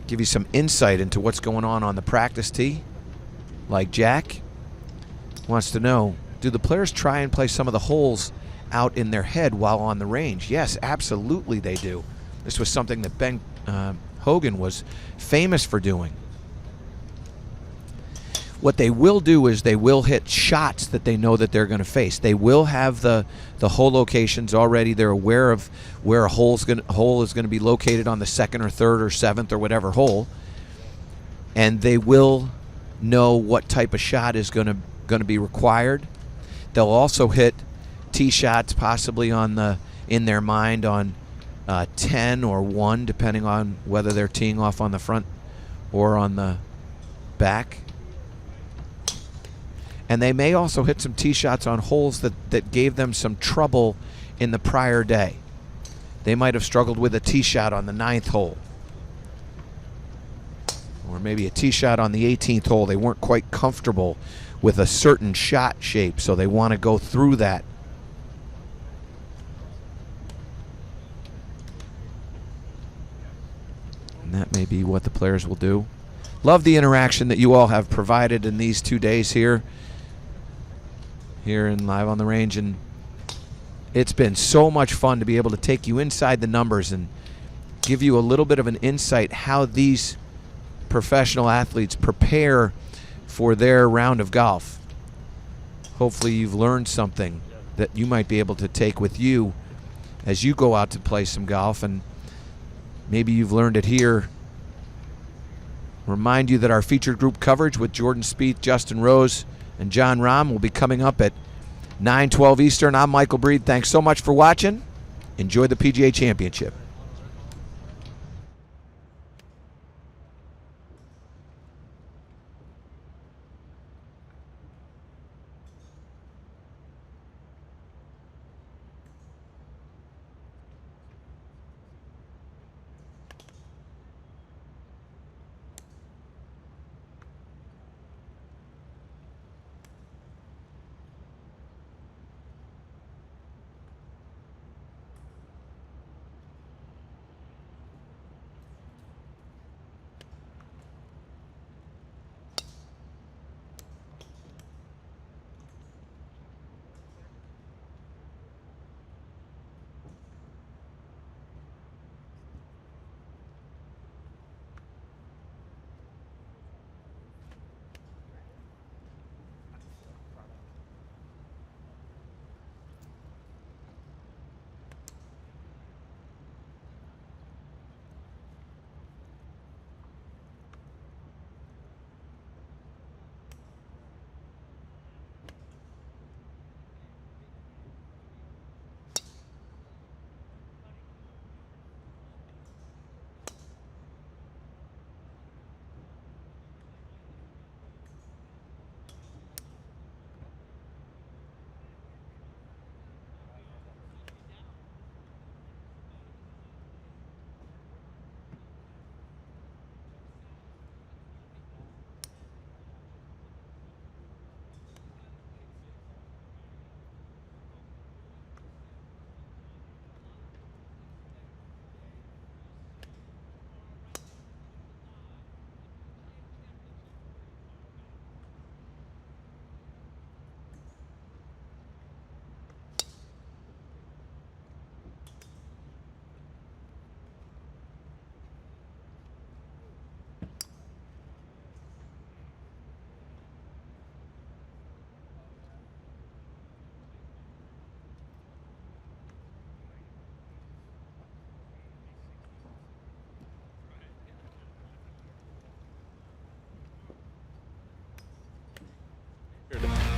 Speaker 1: Give you some insight into what's going on the practice tee. Like Jack wants to know, do the players try and play some of the holes out in their head while on the range? Yes, absolutely they do. This was something that Ben Hogan was famous for doing. What they will do is they will hit shots that they know that they're going to face. They will have the hole locations already. They're aware of where a hole is going to be located on the second or third or seventh or whatever hole, and they will know what type of shot is going to be required. They'll also hit tee shots possibly in their mind on 10 or 1, depending on whether they're teeing off on the front or on the back. And they may also hit some tee shots on holes that gave them some trouble in the prior day. They might have struggled with a tee shot on the 9th hole, or maybe a tee shot on the 18th hole. They weren't quite comfortable with a certain shot shape, so they want to go through that. And that may be what the players will do. Love the interaction that you all have provided in these 2 days here in Live on the Range, and it's been so much fun to be able to take you inside the numbers and give you a little bit of an insight how these professional athletes prepare for their round of golf. Hopefully you've learned something that you might be able to take with you as you go out to play some golf, and maybe you've learned it here. Remind you that our featured group coverage with Jordan Spieth, Justin Rose, and Jon Rahm will be coming up at 9:12 Eastern. I'm Michael Breed. Thanks so much for watching. Enjoy the PGA Championship.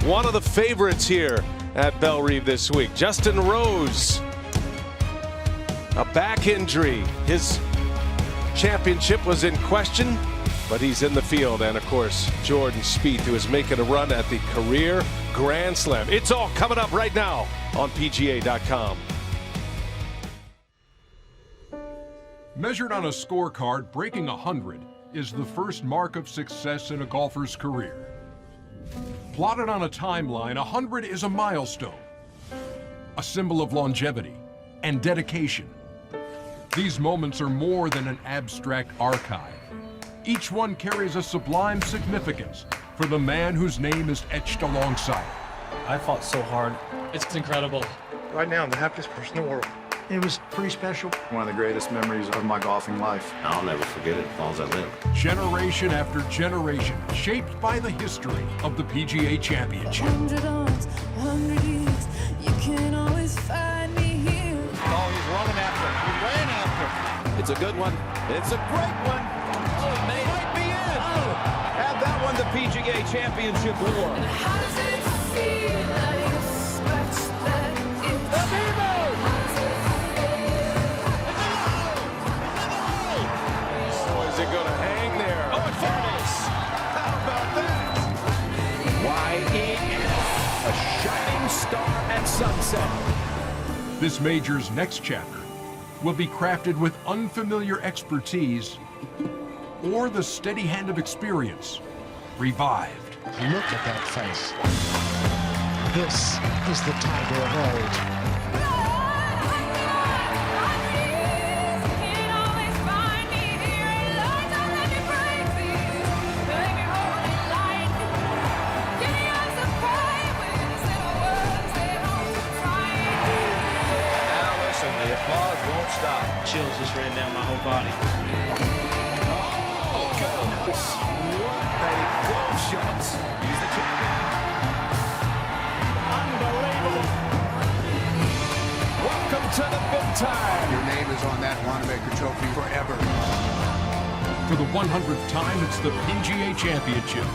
Speaker 2: One of the favorites here at Belle Reve this week, Justin Rose. a back injury. His championship was in question, but he's in the field. And of course, Jordan Spieth, who is making a run at the career Grand Slam. It's all coming up right now on PGA.com.
Speaker 3: Measured on a scorecard, breaking 100 is the first mark of success in a golfer's career. Plotted on a timeline, 100 is a milestone, a symbol of longevity and dedication. These moments are more than an abstract archive. Each one carries a sublime significance for the man whose name is etched alongside it.
Speaker 4: I fought so hard. It's incredible.
Speaker 5: Right now, I'm the happiest person in the world.
Speaker 6: It was pretty special.
Speaker 7: One of the greatest memories of my golfing life.
Speaker 8: I'll never forget it as long as I live.
Speaker 3: Generation after generation, shaped by the history of the PGA Championship.
Speaker 9: 100 arms, 100 years, you can always find me here.
Speaker 2: Oh, he's running after him. He ran after him. It's a good one. It's a great one. Oh, it might be it. Oh. Add that one to PGA Championship war.
Speaker 9: And how does it feel like a scratch that itch? How does it feel?
Speaker 2: Oh, is it going to hang there? Oh, it falls. How about that?
Speaker 10: Why, it is a shining star at sunset.
Speaker 3: This major's next chapter will be crafted with unfamiliar expertise or the steady hand of experience revived.
Speaker 6: Look at that face. This is the Tiger of old.
Speaker 10: The applause won't stop.
Speaker 4: Chills just ran down my whole body.
Speaker 10: Oh, goodness. What a glove shots. He's the champion. Unbelievable. Welcome to the big time.
Speaker 7: Your name is on that Wanamaker trophy forever.
Speaker 3: For the 100th time, it's the PGA Championship.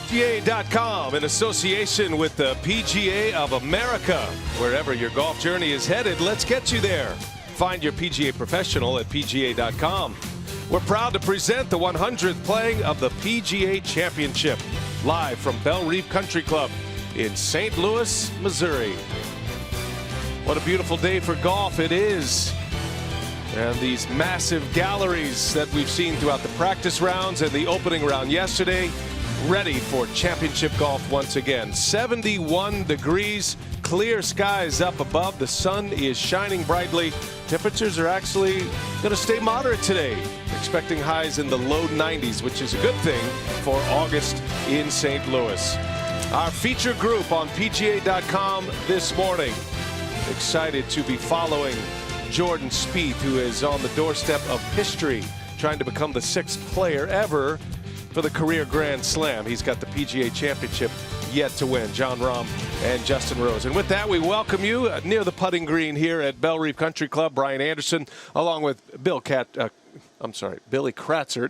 Speaker 2: PGA.com in association with the PGA of America. Wherever your golf journey is headed, let's get you there. Find your PGA professional at PGA.com. We're proud to present the 100th playing of the PGA Championship, live from Belle Reve Country Club in St. Louis, Missouri. What a beautiful day for golf it is. And these massive galleries that we've seen throughout the practice rounds and the opening round yesterday, ready for championship golf once again. 71 degrees, clear skies up above. The sun is shining brightly. Temperatures are actually going to stay moderate today. Expecting highs in the low 90s, which is a good thing for August in St. Louis. Our feature group on PGA.com this morning. Excited to be following Jordan Spieth, who is on the doorstep of history, trying to become the 6th player ever for the career Grand Slam. He's got the PGA Championship yet to win. Jon Rahm and Justin Rose. And with that, we welcome you near the putting green here at Belle Reve Country Club. Brian Anderson, along with Billy Kratzert.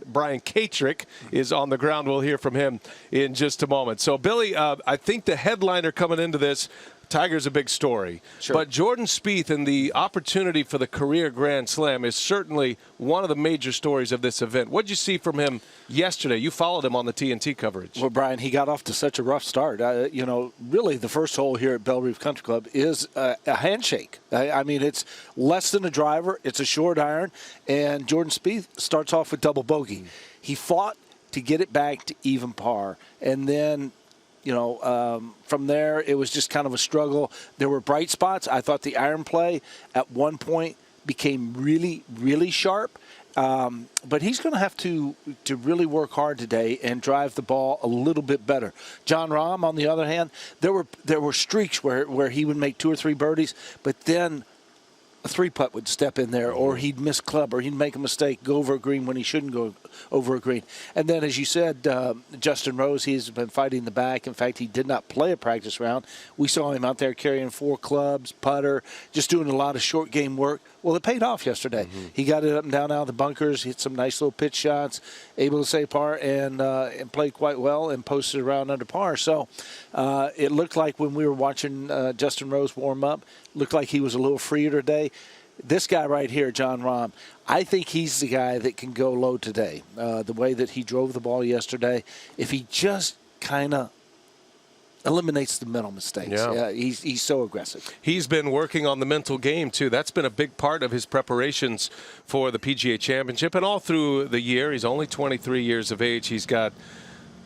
Speaker 2: Brian Katrick is on the ground. We'll hear from him in just a moment. So, Billy, I think the headliner coming into this, Tiger's a big story. Sure. But Jordan Spieth and the opportunity for the career Grand Slam is certainly one of the major stories of this event. What did you see from him yesterday? You followed him on the TNT coverage.
Speaker 11: Well, Brian, he got off to such a rough start. Really the first hole here at Belle Reve Country Club is a handshake. I mean, it's less than a driver. It's a short iron. And Jordan Spieth starts off with double bogey. He fought to get it back to even par. And then from there, it was just kind of a struggle. There were bright spots. I thought the iron play at one point became really, really sharp. But he's going to have to really work hard today and drive the ball a little bit better. Jon Rahm, on the other hand, there were streaks where he would make 2 or 3 birdies, but then a 3-putt would step in there, or he'd miss club, or he'd make a mistake, go over a green when he shouldn't go over a green. And then, as you said, Justin Rose, he's been fighting the back. In fact, he did not play a practice round. We saw him out there carrying 4 clubs, putter, just doing a lot of short game work. Well, it paid off yesterday. He got it up and down out of the bunkers, hit some nice little pitch shots, able to stay par and played quite well and posted around under par. So it looked like when we were watching Justin Rose warm up, looked like he was a little freer today. This guy right here, Jon Rahm, I think he's the guy that can go low today. The way that he drove the ball yesterday, if he just kind of eliminates the mental mistakes.
Speaker 2: Yeah.
Speaker 11: He's so aggressive.
Speaker 2: He's been working on the mental game, too. That's been a big part of his preparations for the PGA Championship. And all through the year, he's only 23 years of age. He's got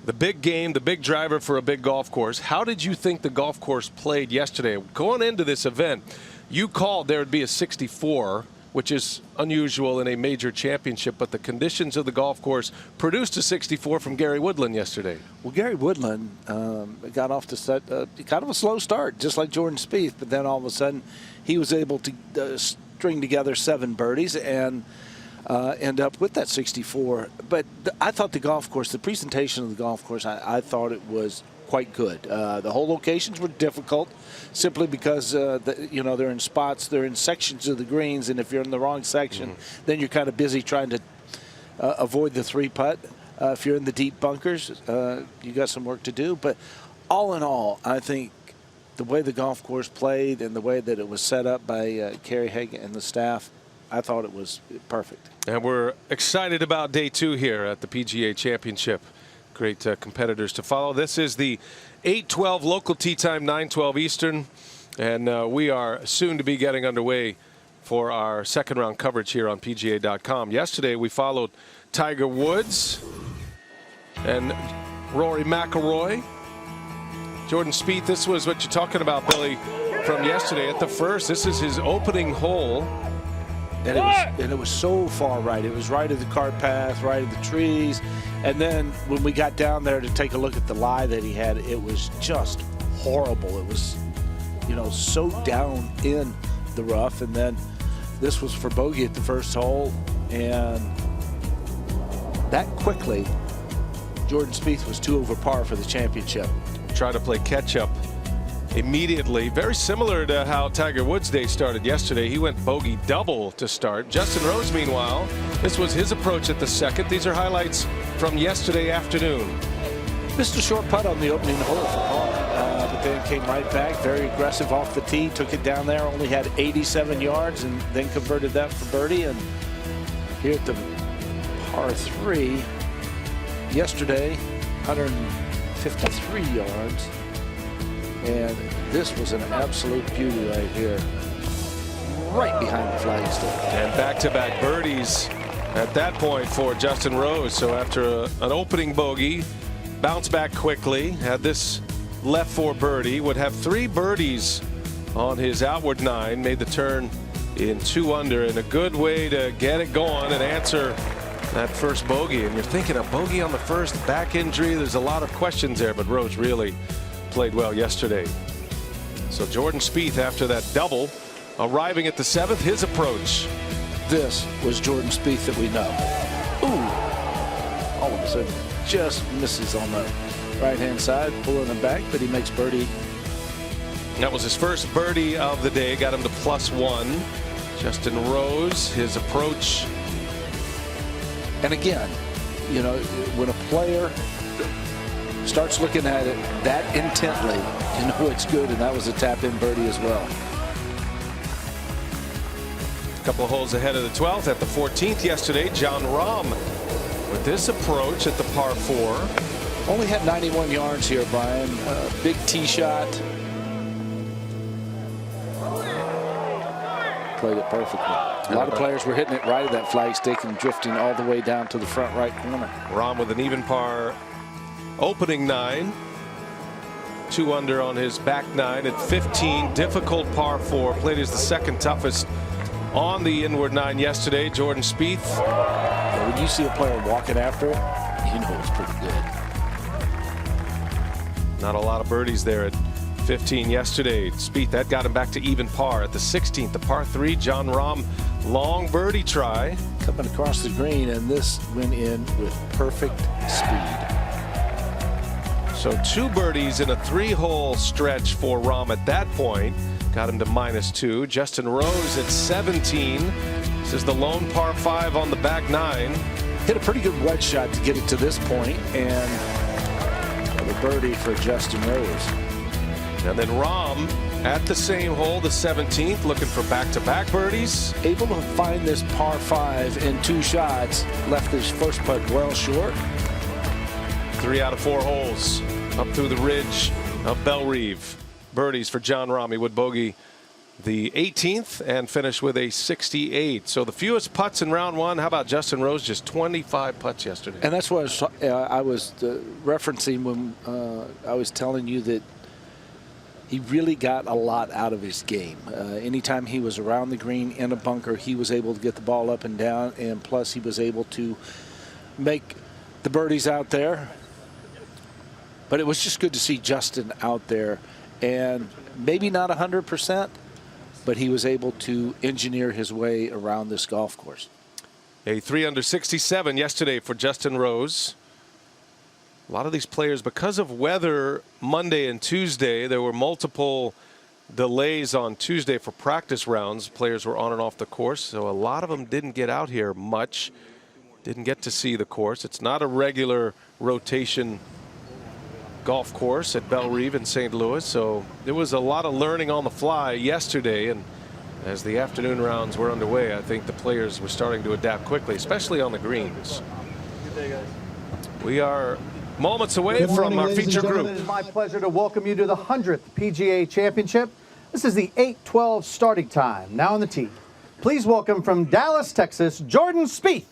Speaker 2: the big game, the big driver for a big golf course. How did you think the golf course played yesterday? Going into this event, you called there would be a 64, which is unusual in a major championship, but the conditions of the golf course produced a 64 from Gary Woodland yesterday.
Speaker 11: Well, Gary Woodland got off to kind of a slow start, just like Jordan Spieth, but then all of a sudden he was able to string together 7 birdies and end up with that 64. But I thought the golf course, the presentation of the golf course, I thought it was quite good. The whole locations were difficult simply because they're in spots, they're in sections of the greens, and if you're in the wrong section, then you're kind of busy trying to avoid the 3-putt. If you're in the deep bunkers, you got some work to do. But all in all, I think the way the golf course played and the way that it was set up by Kerry Hagan and the staff, I thought it was perfect.
Speaker 2: And we're excited about day 2 here at the PGA Championship. Great competitors to follow. This is the 8:12 local tee time, 9:12 Eastern, and we are soon to be getting underway for our second round coverage here on PGA.com. Yesterday we followed Tiger Woods and Rory McIlroy. Jordan Spieth, this was what you're talking about, Billy, from yesterday at the first. This is his opening hole.
Speaker 11: And it was so far right. It was right of the cart path, right of the trees. And then when we got down there to take a look at the lie that he had, it was just horrible. It was, so down in the rough. And then this was for bogey at the first hole. And that quickly, Jordan Spieth was 2 over par for the championship.
Speaker 2: Try to play catch up immediately. Very similar to how Tiger Woods' day started yesterday. He went bogey double to start. Justin Rose, meanwhile, this was his approach at the second. These are highlights from yesterday afternoon.
Speaker 11: Missed a short putt on the opening hole for par, but then came right back, very aggressive off the tee, took it down there, only had 87 yards, and then converted that for birdie. And here at the par 3, yesterday, 153 yards. And this was an absolute beauty right here, right behind the flagstick.
Speaker 2: And back-to-back birdies at that point for Justin Rose. So after an opening bogey, bounced back quickly, had this left for birdie, would have 3 birdies on his outward 9, made the turn in 2 under, and a good way to get it going and answer that first bogey. And you're thinking a bogey on the first, back injury, there's a lot of questions there, but Rose really played well yesterday. So Jordan Spieth, after that double, arriving at the 7th, his approach.
Speaker 11: This was Jordan Spieth that we know. Ooh! All of a sudden, just misses on the right-hand side, pulling him back, but he makes birdie.
Speaker 2: That was his first birdie of the day, got him to +1. Justin Rose, his approach.
Speaker 11: And again, when a player starts looking at it that intently, it's good, and that was a tap-in birdie as well.
Speaker 2: A couple of holes ahead of the 12th at the 14th yesterday. Jon Rahm with this approach at the par 4.
Speaker 11: Only had 91 yards here, Brian. Big tee shot. Played it perfectly. A lot of players were hitting it right at that flagstick and drifting all the way down to the front right corner.
Speaker 2: Rahm with an even par opening 9, 2 under on his back 9 at 15. Difficult par 4. Played as the second toughest on the inward 9 yesterday. Jordan Spieth.
Speaker 11: When you see a player walking after it, it's pretty good.
Speaker 2: Not a lot of birdies there at 15 yesterday. Spieth, that got him back to even par at the 16th. The par 3, Jon Rahm, long birdie try.
Speaker 11: Coming across the green, and this went in with perfect speed.
Speaker 2: So 2 birdies in a 3-hole stretch for Rahm at that point. got him to -2. Justin Rose at 17. This is the lone par 5 on the back 9.
Speaker 11: Hit a pretty good wedge shot to get it to this point, and a birdie for Justin Rose.
Speaker 2: And then Rahm at the same hole, the 17th, looking for back-to-back birdies.
Speaker 11: Able to find this par 5 in 2 shots. Left his first putt well short.
Speaker 2: 3 out of 4 holes up through the ridge of Bellerive. Birdies for Jon Rahm. He would bogey the 18th and finish with a 68. So the fewest putts in round 1. How about Justin Rose? Just 25 putts yesterday.
Speaker 11: And that's what I was referencing when I was telling you that he really got a lot out of his game. Anytime he was around the green in a bunker, he was able to get the ball up and down, and plus he was able to make the birdies out there. But it was just good to see Justin out there, and maybe not 100%, but he was able to engineer his way around this golf course.
Speaker 2: A 3 under 67 yesterday for Justin Rose. A lot of these players, because of weather Monday and Tuesday, there were multiple delays on Tuesday for practice rounds. Players were on and off the course, so a lot of them didn't get out here much. Didn't get to see the course. It's not a regular rotation golf course at Bellerive in St. Louis, so there was a lot of learning on the fly yesterday, and as the afternoon rounds were underway, I think the players were starting to adapt quickly, especially on the greens.
Speaker 12: Good day, guys.
Speaker 2: We are moments away from our feature group.
Speaker 13: It is my pleasure to welcome you to the 100th PGA Championship. This is the 8:12 starting time. Now on the tee, please welcome from Dallas, Texas, Jordan Spieth.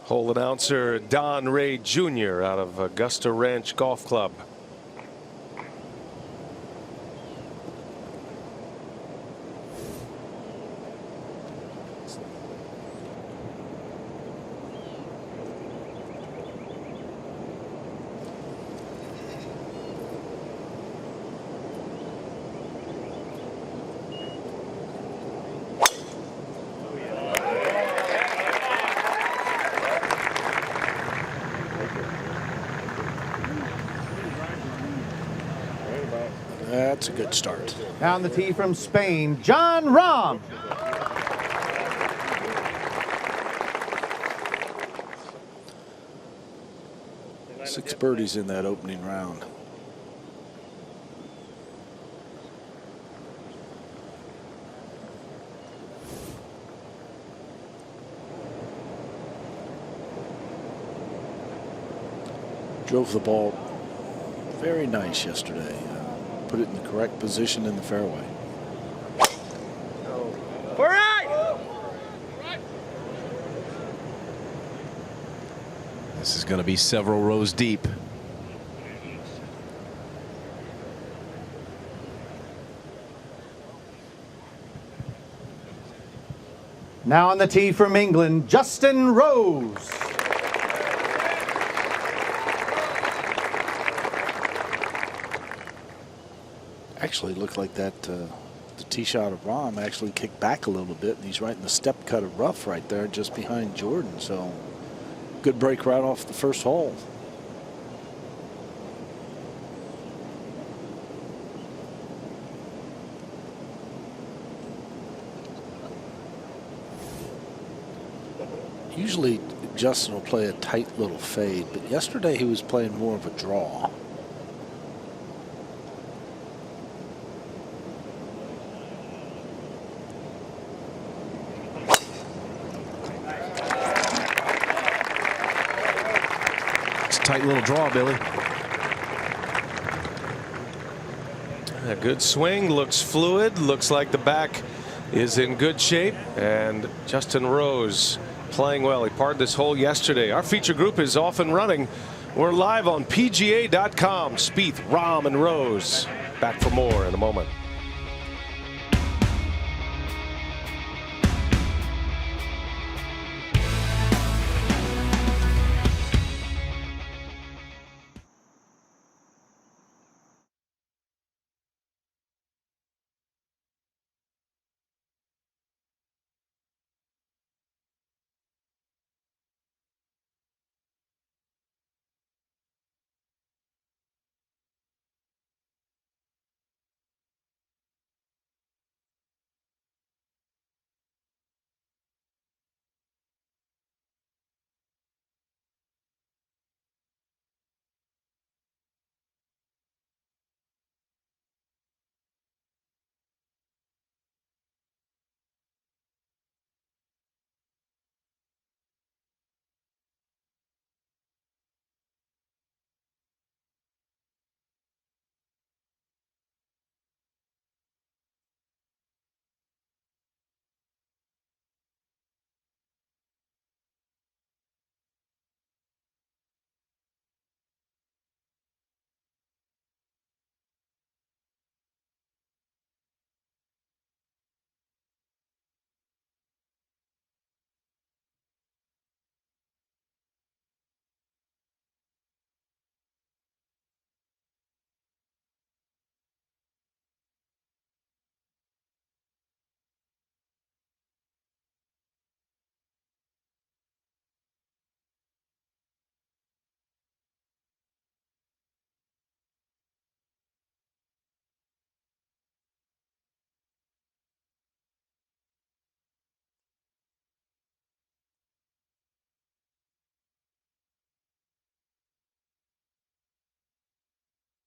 Speaker 2: Hole announcer Don Ray Jr. out of Augusta Ranch Golf Club.
Speaker 11: That's a good start.
Speaker 13: Now on the tee from Spain, Jon Rahm.
Speaker 11: Six birdies in that opening round. Drove the ball very nice yesterday. Put it in the correct position in the fairway.
Speaker 12: All right.
Speaker 14: This is going to be several rows deep.
Speaker 13: Now on the tee from England, Justin Rose.
Speaker 11: Actually looked like that the tee shot of Rahm actually kicked back a little bit, and he's right in the step cut of rough right there just behind Jordan. So good break right off the first hole. Usually Justin will play a tight little fade, but yesterday he was playing more of a draw.
Speaker 14: Tight little draw, Billy.
Speaker 2: A good swing, looks fluid, looks like the back is in good shape, and Justin Rose playing well. He parred this hole yesterday. Our feature group is off and running. We're live on PGA.com. Spieth, Rahm, and Rose. Back for more in a moment.